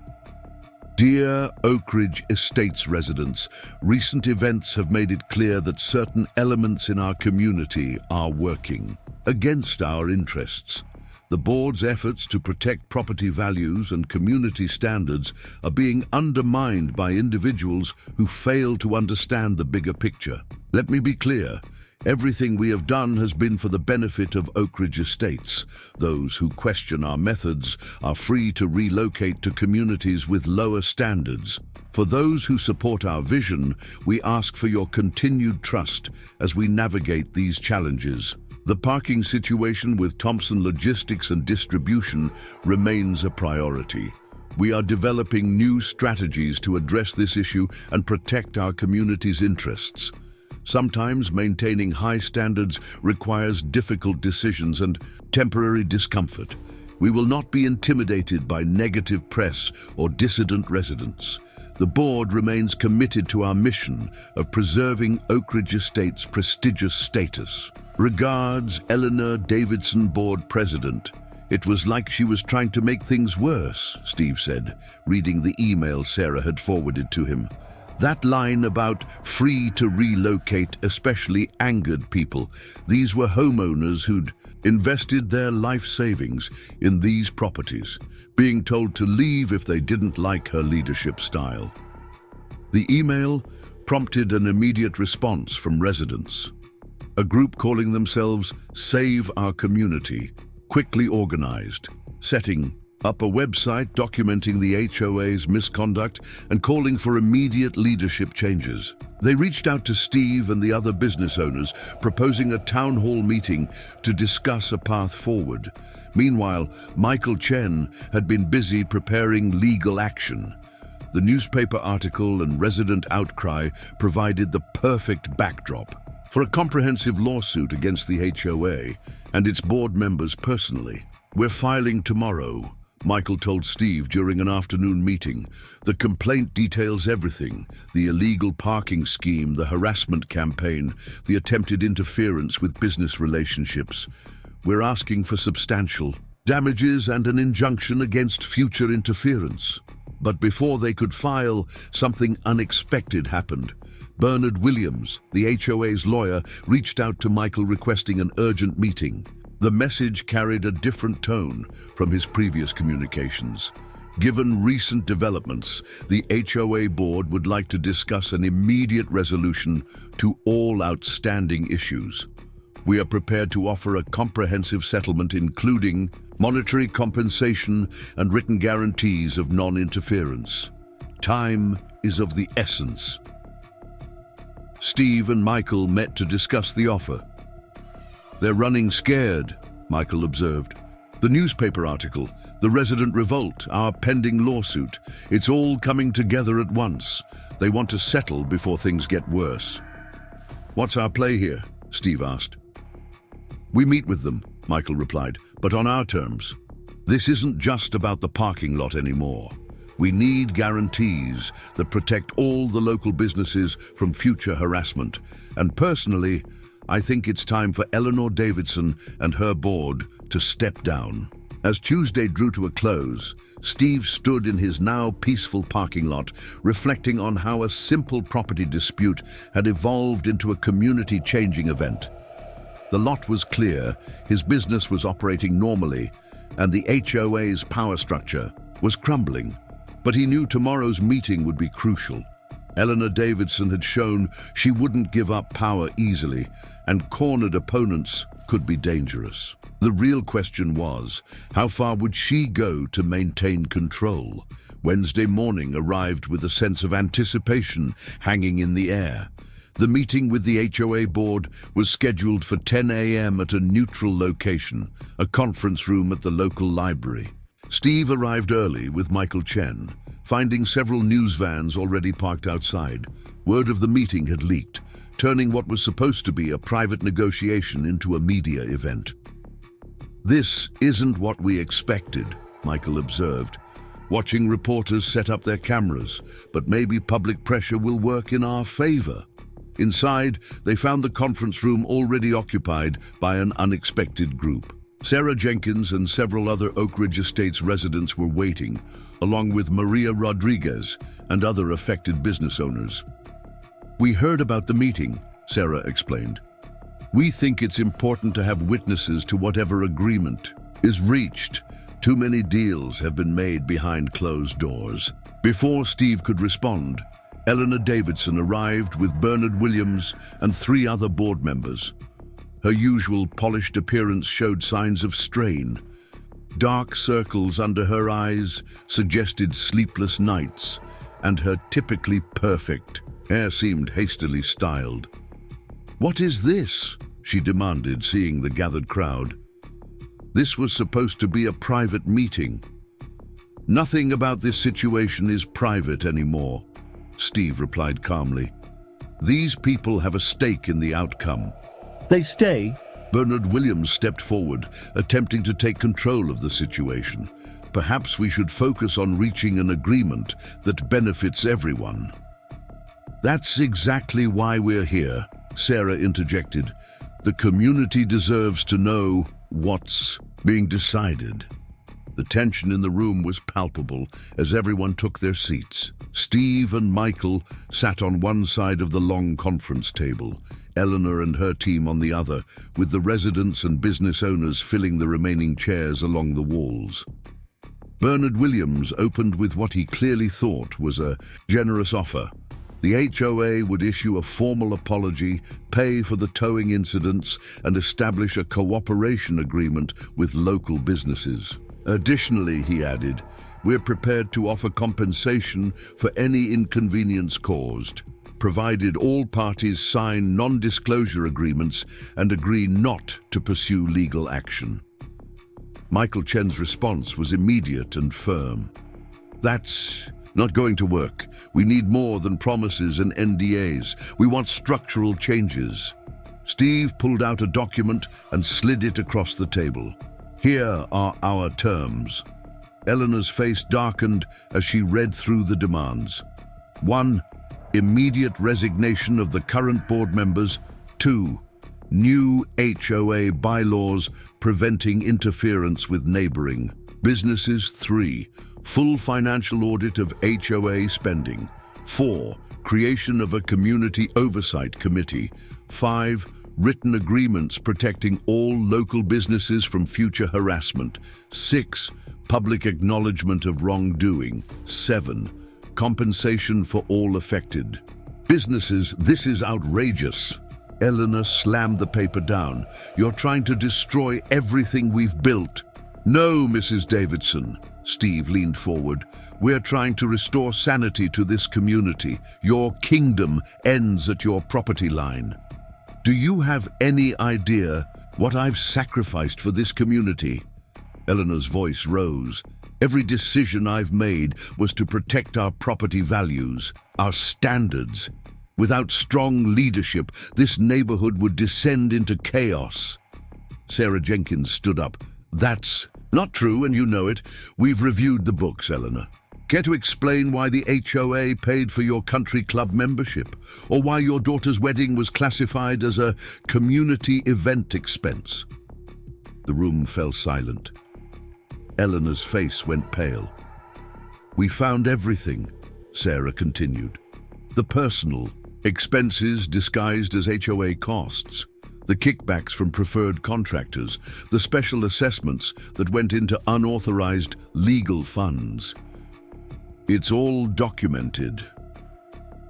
Dear Oak Ridge Estates residents, recent events have made it clear that certain elements in our community are working against our interests. The board's efforts to protect property values and community standards are being undermined by individuals who fail to understand the bigger picture. Let me be clear. Everything we have done has been for the benefit of Oak Ridge Estates. Those who question our methods are free to relocate to communities with lower standards. For those who support our vision, we ask for your continued trust as we navigate these challenges. The parking situation with Thompson Logistics and Distribution remains a priority. We are developing new strategies to address this issue and protect our community's interests. Sometimes maintaining high standards requires difficult decisions and temporary discomfort. We will not be intimidated by negative press or dissident residents. The board remains committed to our mission of preserving Oak Ridge Estate's prestigious status. Regards, Eleanor Davidson, board president. It was like she was trying to make things worse, Steve said, reading the email Sarah had forwarded to him. That line about free to relocate especially angered people. These were homeowners who'd invested their life savings in these properties, being told to leave if they didn't like her leadership style. The email prompted an immediate response from residents. A group calling themselves Save Our Community quickly organized, setting up a website documenting the HOA's misconduct and calling for immediate leadership changes. They reached out to Steve and the other business owners, proposing a town hall meeting to discuss a path forward. Meanwhile, Michael Chen had been busy preparing legal action. The newspaper article and resident outcry provided the perfect backdrop for a comprehensive lawsuit against the HOA and its board members personally. We're filing tomorrow, Michael told Steve during an afternoon meeting. The complaint details everything: the illegal parking scheme, the harassment campaign, the attempted interference with business relationships. We're asking for substantial damages and an injunction against future interference. But before they could file, something unexpected happened. Bernard Williams, the HOA's lawyer, reached out to Michael requesting an urgent meeting. The message carried a different tone from his previous communications. Given recent developments, the HOA board would like to discuss an immediate resolution to all outstanding issues. We are prepared to offer a comprehensive settlement including monetary compensation and written guarantees of non-interference. Time is of the essence. Steve and Michael met to discuss the offer. They're running scared, Michael observed. The newspaper article, the resident revolt, our pending lawsuit, it's all coming together at once. They want to settle before things get worse. What's our play here? Steve asked. We meet with them, Michael replied, but on our terms. This isn't just about the parking lot anymore. We need guarantees that protect all the local businesses from future harassment. And personally, I think it's time for Eleanor Davidson and her board to step down. As Tuesday drew to a close, Steve stood in his now peaceful parking lot, reflecting on how a simple property dispute had evolved into a community-changing event. The lot was clear, his business was operating normally, and the HOA's power structure was crumbling. But he knew tomorrow's meeting would be crucial. Eleanor Davidson had shown she wouldn't give up power easily, and cornered opponents could be dangerous. The real question was, how far would she go to maintain control? Wednesday morning arrived with a sense of anticipation hanging in the air. The meeting with the HOA board was scheduled for 10 a.m. at a neutral location, a conference room at the local library. Steve arrived early with Michael Chen, finding several news vans already parked outside. Word of the meeting had leaked, turning what was supposed to be a private negotiation into a media event. This isn't what we expected, Michael observed, watching reporters set up their cameras, but maybe public pressure will work in our favor. Inside, they found the conference room already occupied by an unexpected group. Sarah Jenkins and several other Oak Ridge Estates residents were waiting, along with Maria Rodriguez and other affected business owners. We heard about the meeting, Sarah explained. We think it's important to have witnesses to whatever agreement is reached. Too many deals have been made behind closed doors. Before Steve could respond, Eleanor Davidson arrived with Bernard Williams and 3 other board members. Her usual polished appearance showed signs of strain. Dark circles under her eyes suggested sleepless nights, and her typically perfect hair seemed hastily styled. "What is this?" she demanded, seeing the gathered crowd. This was supposed to be a private meeting. "Nothing about this situation is private anymore," Steve replied calmly. "These people have a stake in the outcome." They stay? Bernard Williams stepped forward, attempting to take control of the situation. Perhaps we should focus on reaching an agreement that benefits everyone. That's exactly why we're here, Sarah interjected. The community deserves to know what's being decided. The tension in the room was palpable as everyone took their seats. Steve and Michael sat on one side of the long conference table, Eleanor and her team on the other, with the residents and business owners filling the remaining chairs along the walls. Bernard Williams opened with what he clearly thought was a generous offer. The HOA would issue a formal apology, pay for the towing incidents, and establish a cooperation agreement with local businesses. Additionally, he added, we're prepared to offer compensation for any inconvenience caused, provided all parties sign non-disclosure agreements and agree not to pursue legal action. Michael Chen's response was immediate and firm. That's not going to work. We need more than promises and NDAs. We want structural changes. Steve pulled out a document and slid it across the table. Here are our terms. Eleanor's face darkened as she read through the demands. 1. Immediate resignation of the current board members. 2. New HOA bylaws preventing interference with neighboring businesses. 3. Full financial audit of HOA spending. 4. Creation of a community oversight committee. 5. Written agreements protecting all local businesses from future harassment. 6. Public acknowledgement of wrongdoing. 7. Compensation for all affected businesses. This is outrageous. Eleanor slammed the paper down. You're trying to destroy everything we've built. No, Mrs. Davidson. Steve leaned forward. We're trying to restore sanity to this community. Your kingdom ends at your property line. Do you have any idea what I've sacrificed for this community? Eleanor's voice rose. Every decision I've made was to protect our property values, our standards. Without strong leadership, this neighborhood would descend into chaos. Sarah Jenkins stood up. That's not true, and you know it. We've reviewed the books, Eleanor. Care to explain why the HOA paid for your country club membership, or why your daughter's wedding was classified as a community event expense? The room fell silent. Eleanor's face went pale. We found everything, Sarah continued. The personal expenses disguised as HOA costs, the kickbacks from preferred contractors, the special assessments that went into unauthorized legal funds. It's all documented.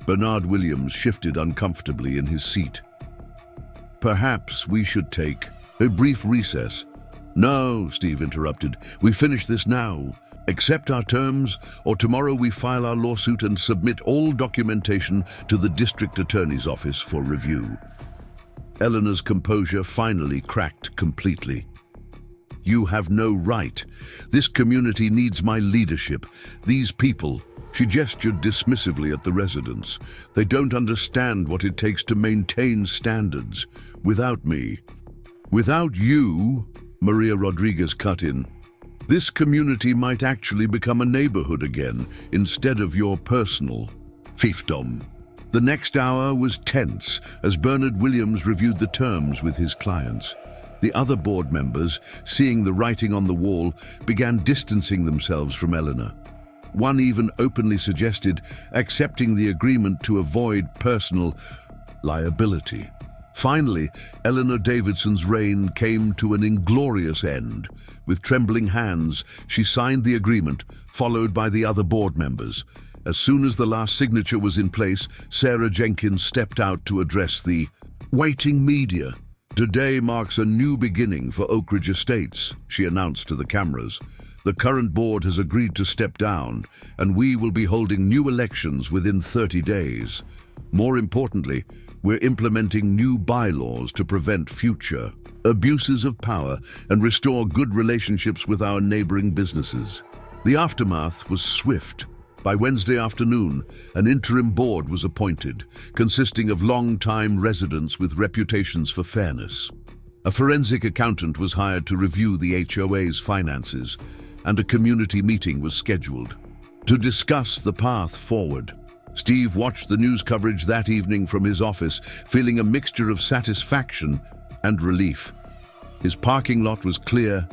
Bernard Williams shifted uncomfortably in his seat. Perhaps we should take a brief recess. No, Steve interrupted. We finish this now. Accept our terms, or tomorrow we file our lawsuit and submit all documentation to the district attorney's office for review. Eleanor's composure finally cracked completely. You have no right. This community needs my leadership. These people, she gestured dismissively at the residents. They don't understand what it takes to maintain standards. Without me, without you, Maria Rodriguez cut in. This community might actually become a neighborhood again, instead of your personal fiefdom. The next hour was tense as Bernard Williams reviewed the terms with his clients. The other board members, seeing the writing on the wall, began distancing themselves from Eleanor. One even openly suggested accepting the agreement to avoid personal liability. Finally, Eleanor Davidson's reign came to an inglorious end. With trembling hands, she signed the agreement, followed by the other board members. As soon as the last signature was in place, Sarah Jenkins stepped out to address the waiting media. Today marks a new beginning for Oak Ridge Estates, she announced to the cameras. The current board has agreed to step down, and we will be holding new elections within 30 days. More importantly, we're implementing new bylaws to prevent future abuses of power and restore good relationships with our neighboring businesses. The aftermath was swift. By Wednesday afternoon, an interim board was appointed, consisting of long-time residents with reputations for fairness. A forensic accountant was hired to review the HOA's finances, and a community meeting was scheduled to discuss the path forward. Steve watched the news coverage that evening from his office, feeling a mixture of satisfaction and relief. His parking lot was clear,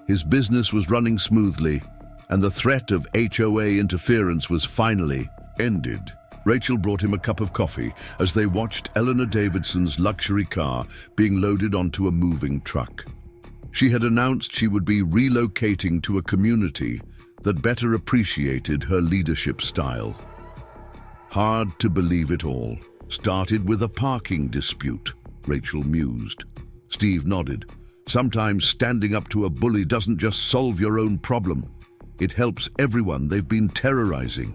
his business was running smoothly, and the threat of HOA interference was finally ended. Rachel brought him a cup of coffee as they watched Eleanor Davidson's luxury car being loaded onto a moving truck. She had announced she would be relocating to a community that better appreciated her leadership style. Hard to believe it all started with a parking dispute, Rachel mused. Steve nodded. Sometimes standing up to a bully doesn't just solve your own problem. It helps everyone they've been terrorizing.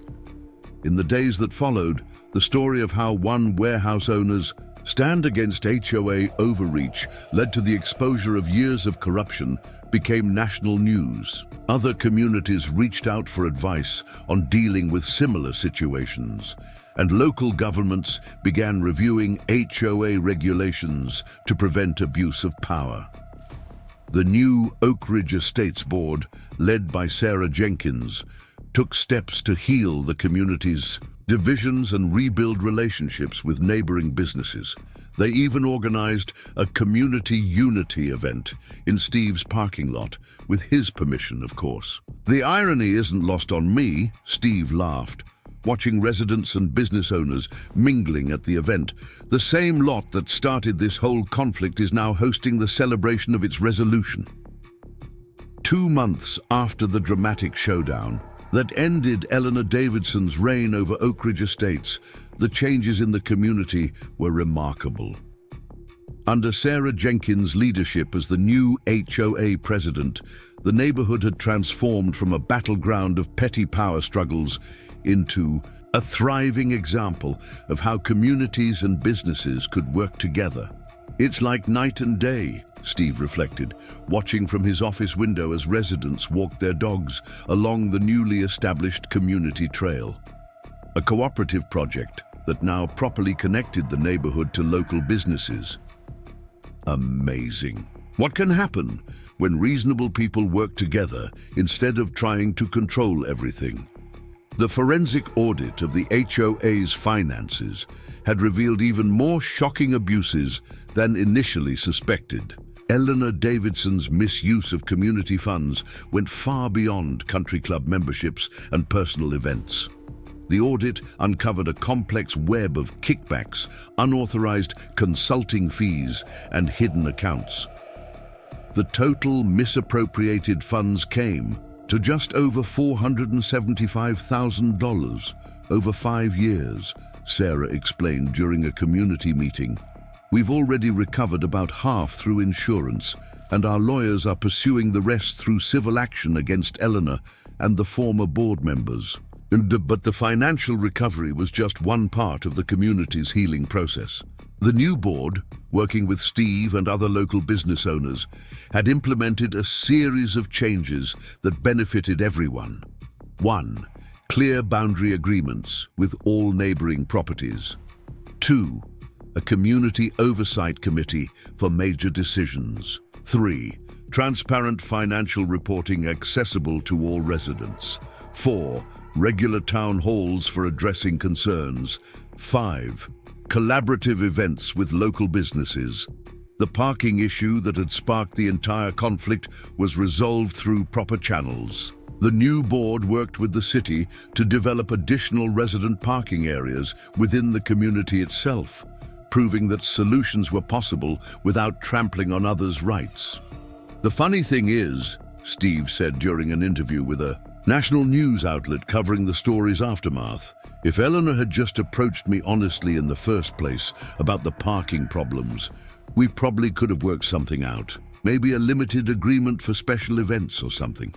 In the days that followed, the story of how one warehouse owner's stand against HOA overreach led to the exposure of years of corruption became national news. Other communities reached out for advice on dealing with similar situations, and local governments began reviewing HOA regulations to prevent abuse of power. The new Oak Ridge Estates Board, led by Sarah Jenkins, took steps to heal the community's divisions and rebuild relationships with neighboring businesses. They even organized a community unity event in Steve's parking lot, with his permission, of course. The irony isn't lost on me, Steve laughed, watching residents and business owners mingling at the event. The same lot that started this whole conflict is now hosting the celebration of its resolution. 2 months after the dramatic showdown that ended Eleanor Davidson's reign over Oak Ridge Estates, the changes in the community were remarkable. Under Sarah Jenkins' leadership as the new HOA president, the neighborhood had transformed from a battleground of petty power struggles into a thriving example of how communities and businesses could work together. It's like night and day, Steve reflected, watching from his office window as residents walked their dogs along the newly established community trail. A cooperative project that now properly connected the neighborhood to local businesses. Amazing. What can happen when reasonable people work together instead of trying to control everything? The forensic audit of the HOA's finances had revealed even more shocking abuses than initially suspected. Eleanor Davidson's misuse of community funds went far beyond country club memberships and personal events. The audit uncovered a complex web of kickbacks, unauthorized consulting fees, and hidden accounts. The total misappropriated funds came to just over $475,000 over 5 years, Sarah explained during a community meeting. We've already recovered about half through insurance, and our lawyers are pursuing the rest through civil action against Eleanor and the former board members. But the financial recovery was just one part of the community's healing process. The new board, working with Steve and other local business owners, had implemented a series of changes that benefited everyone. 1. Clear boundary agreements with all neighboring properties. 2. A community oversight committee for major decisions. 3. Transparent financial reporting accessible to all residents. 4. Regular town halls for addressing concerns. 5. Collaborative events with local businesses. The parking issue that had sparked the entire conflict was resolved through proper channels. The new board worked with the city to develop additional resident parking areas within the community itself, proving that solutions were possible without trampling on others' rights. The funny thing is, Steve said during an interview with a national news outlet covering the story's aftermath, if Eleanor had just approached me honestly in the first place about the parking problems, we probably could have worked something out. Maybe a limited agreement for special events or something.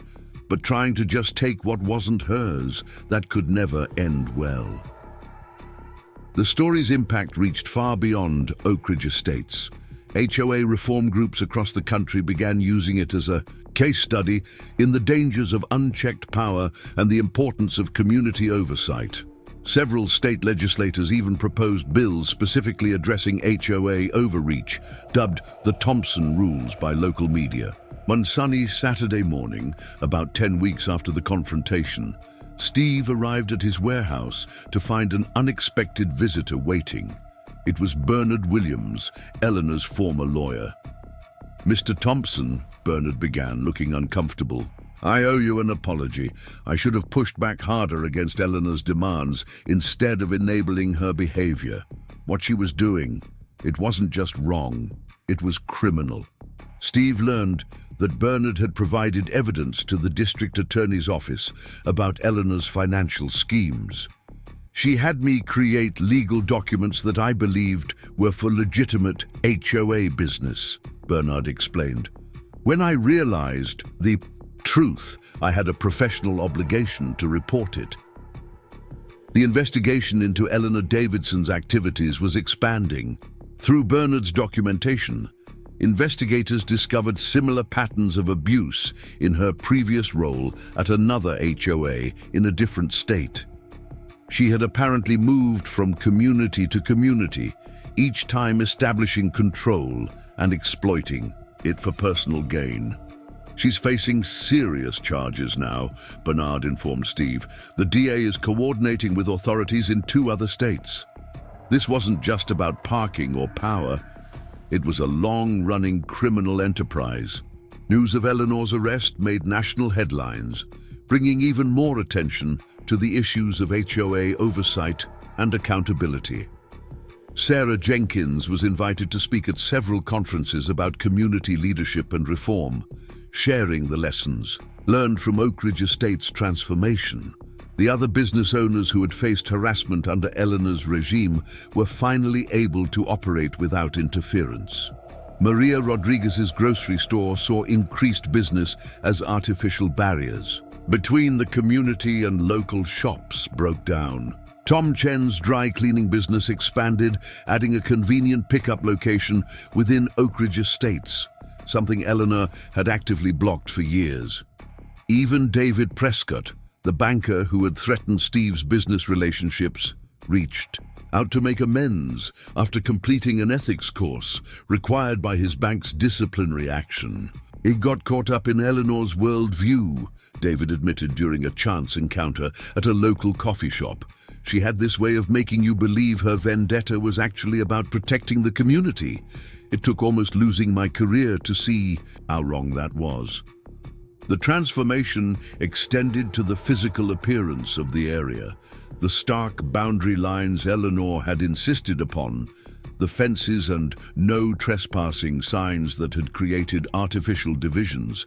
But trying to just take what wasn't hers, that could never end well. The story's impact reached far beyond Oak Ridge Estates. HOA reform groups across the country began using it as a case study in the dangers of unchecked power and the importance of community oversight. Several state legislators even proposed bills specifically addressing HOA overreach, dubbed the Thompson rules by local media. One sunny Saturday morning, about 10 weeks after the confrontation, Steve arrived at his warehouse to find an unexpected visitor waiting. It was Bernard Williams, Eleanor's former lawyer. "Mr. Thompson," Bernard began, looking uncomfortable. "I owe you an apology. I should have pushed back harder against Eleanor's demands instead of enabling her behavior. What she was doing, it wasn't just wrong, it was criminal." Steve learned that Bernard had provided evidence to the district attorney's office about Eleanor's financial schemes. "She had me create legal documents that I believed were for legitimate HOA business," Bernard explained. "When I realized the truth, I had a professional obligation to report it." The investigation into Eleanor Davidson's activities was expanding. Through Bernard's documentation, investigators discovered similar patterns of abuse in her previous role at another HOA in a different state. She had apparently moved from community to community, each time establishing control and exploiting it for personal gain. "She's facing serious charges now," Bernard informed Steve. "The DA is coordinating with authorities in 2 other states." This wasn't just about parking or power. It was a long-running criminal enterprise. News of Eleanor's arrest made national headlines, bringing even more attention to the issues of HOA oversight and accountability. Sarah Jenkins was invited to speak at several conferences about community leadership and reform, sharing the lessons learned from Oak Ridge Estate's transformation. The other business owners who had faced harassment under Eleanor's regime were finally able to operate without interference. Maria Rodriguez's grocery store saw increased business as artificial barriers between the community and local shops broke down. Tom Chen's dry cleaning business expanded, adding a convenient pickup location within Oak Ridge Estates, something Eleanor had actively blocked for years. Even David Prescott, the banker who had threatened Steve's business relationships, reached out to make amends after completing an ethics course required by his bank's disciplinary action. "He got caught up in Eleanor's worldview," David admitted during a chance encounter at a local coffee shop. "She had this way of making you believe her vendetta was actually about protecting the community. It took almost losing my career to see how wrong that was." The transformation extended to the physical appearance of the area. The stark boundary lines Eleanor had insisted upon, the fences and no trespassing signs that had created artificial divisions,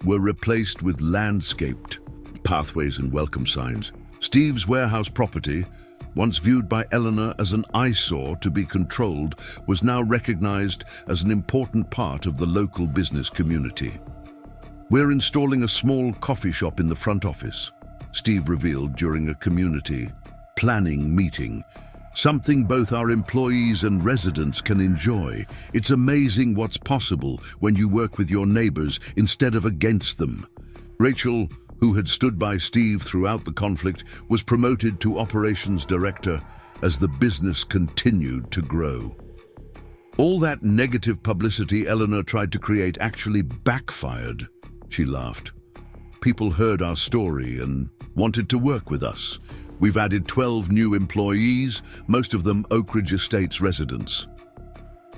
were replaced with landscaped pathways and welcome signs. Steve's warehouse property, once viewed by Eleanor as an eyesore to be controlled, was now recognized as an important part of the local business community. "We're installing a small coffee shop in the front office," Steve revealed during a community planning meeting. "Something both our employees and residents can enjoy. It's amazing what's possible when you work with your neighbors instead of against them." Rachel, who had stood by Steve throughout the conflict, was promoted to operations director as the business continued to grow. "All that negative publicity Eleanor tried to create actually backfired," she laughed. "People heard our story and wanted to work with us. We've added 12 new employees, most of them Oak Ridge Estates residents."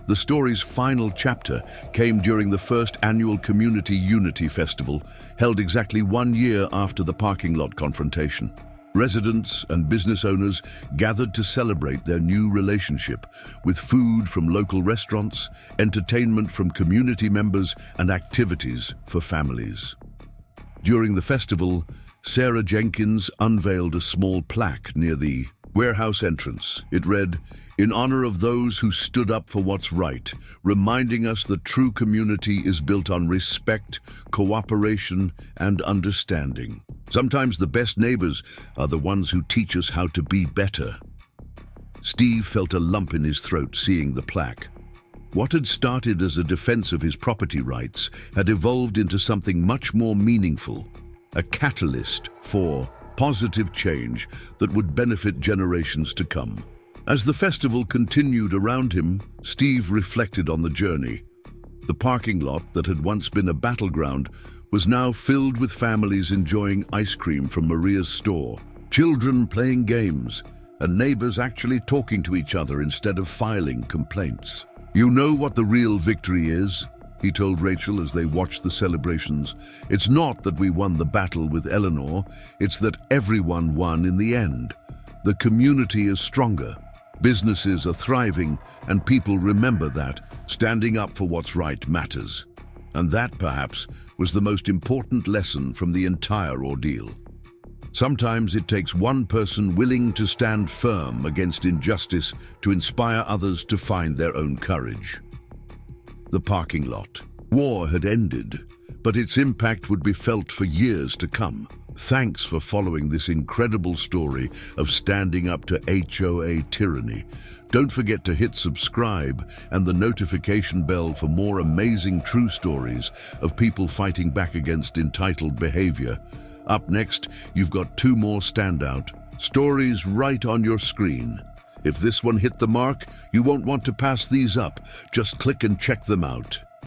The story's final chapter came during the first annual Community Unity Festival, held exactly 1 year after the parking lot confrontation. Residents and business owners gathered to celebrate their new relationship, with food from local restaurants, entertainment from community members, and activities for families. During the festival, Sarah Jenkins unveiled a small plaque near the warehouse entrance. It read, "In honor of those who stood up for what's right, reminding us that true community is built on respect, cooperation, and understanding. Sometimes the best neighbors are the ones who teach us how to be better." Steve felt a lump in his throat seeing the plaque. What had started as a defense of his property rights had evolved into something much more meaningful, a catalyst for positive change that would benefit generations to come. As the festival continued around him, Steve reflected on the journey. The parking lot that had once been a battleground was now filled with families enjoying ice cream from Maria's store, children playing games, and neighbors actually talking to each other instead of filing complaints. "You know what the real victory is?" he told Rachel as they watched the celebrations. "It's not that we won the battle with Eleanor, it's that everyone won in the end. The community is stronger, businesses are thriving, and people remember that standing up for what's right matters." And that, perhaps, was the most important lesson from the entire ordeal. Sometimes it takes one person willing to stand firm against injustice to inspire others to find their own courage. The parking lot. War had ended, but its impact would be felt for years to come. Thanks for following this incredible story of standing up to HOA tyranny. Don't forget to hit subscribe and the notification bell for more amazing true stories of people fighting back against entitled behavior. Up next, you've got 2 more standout stories right on your screen. If this one hit the mark, you won't want to pass these up. Just click and check them out.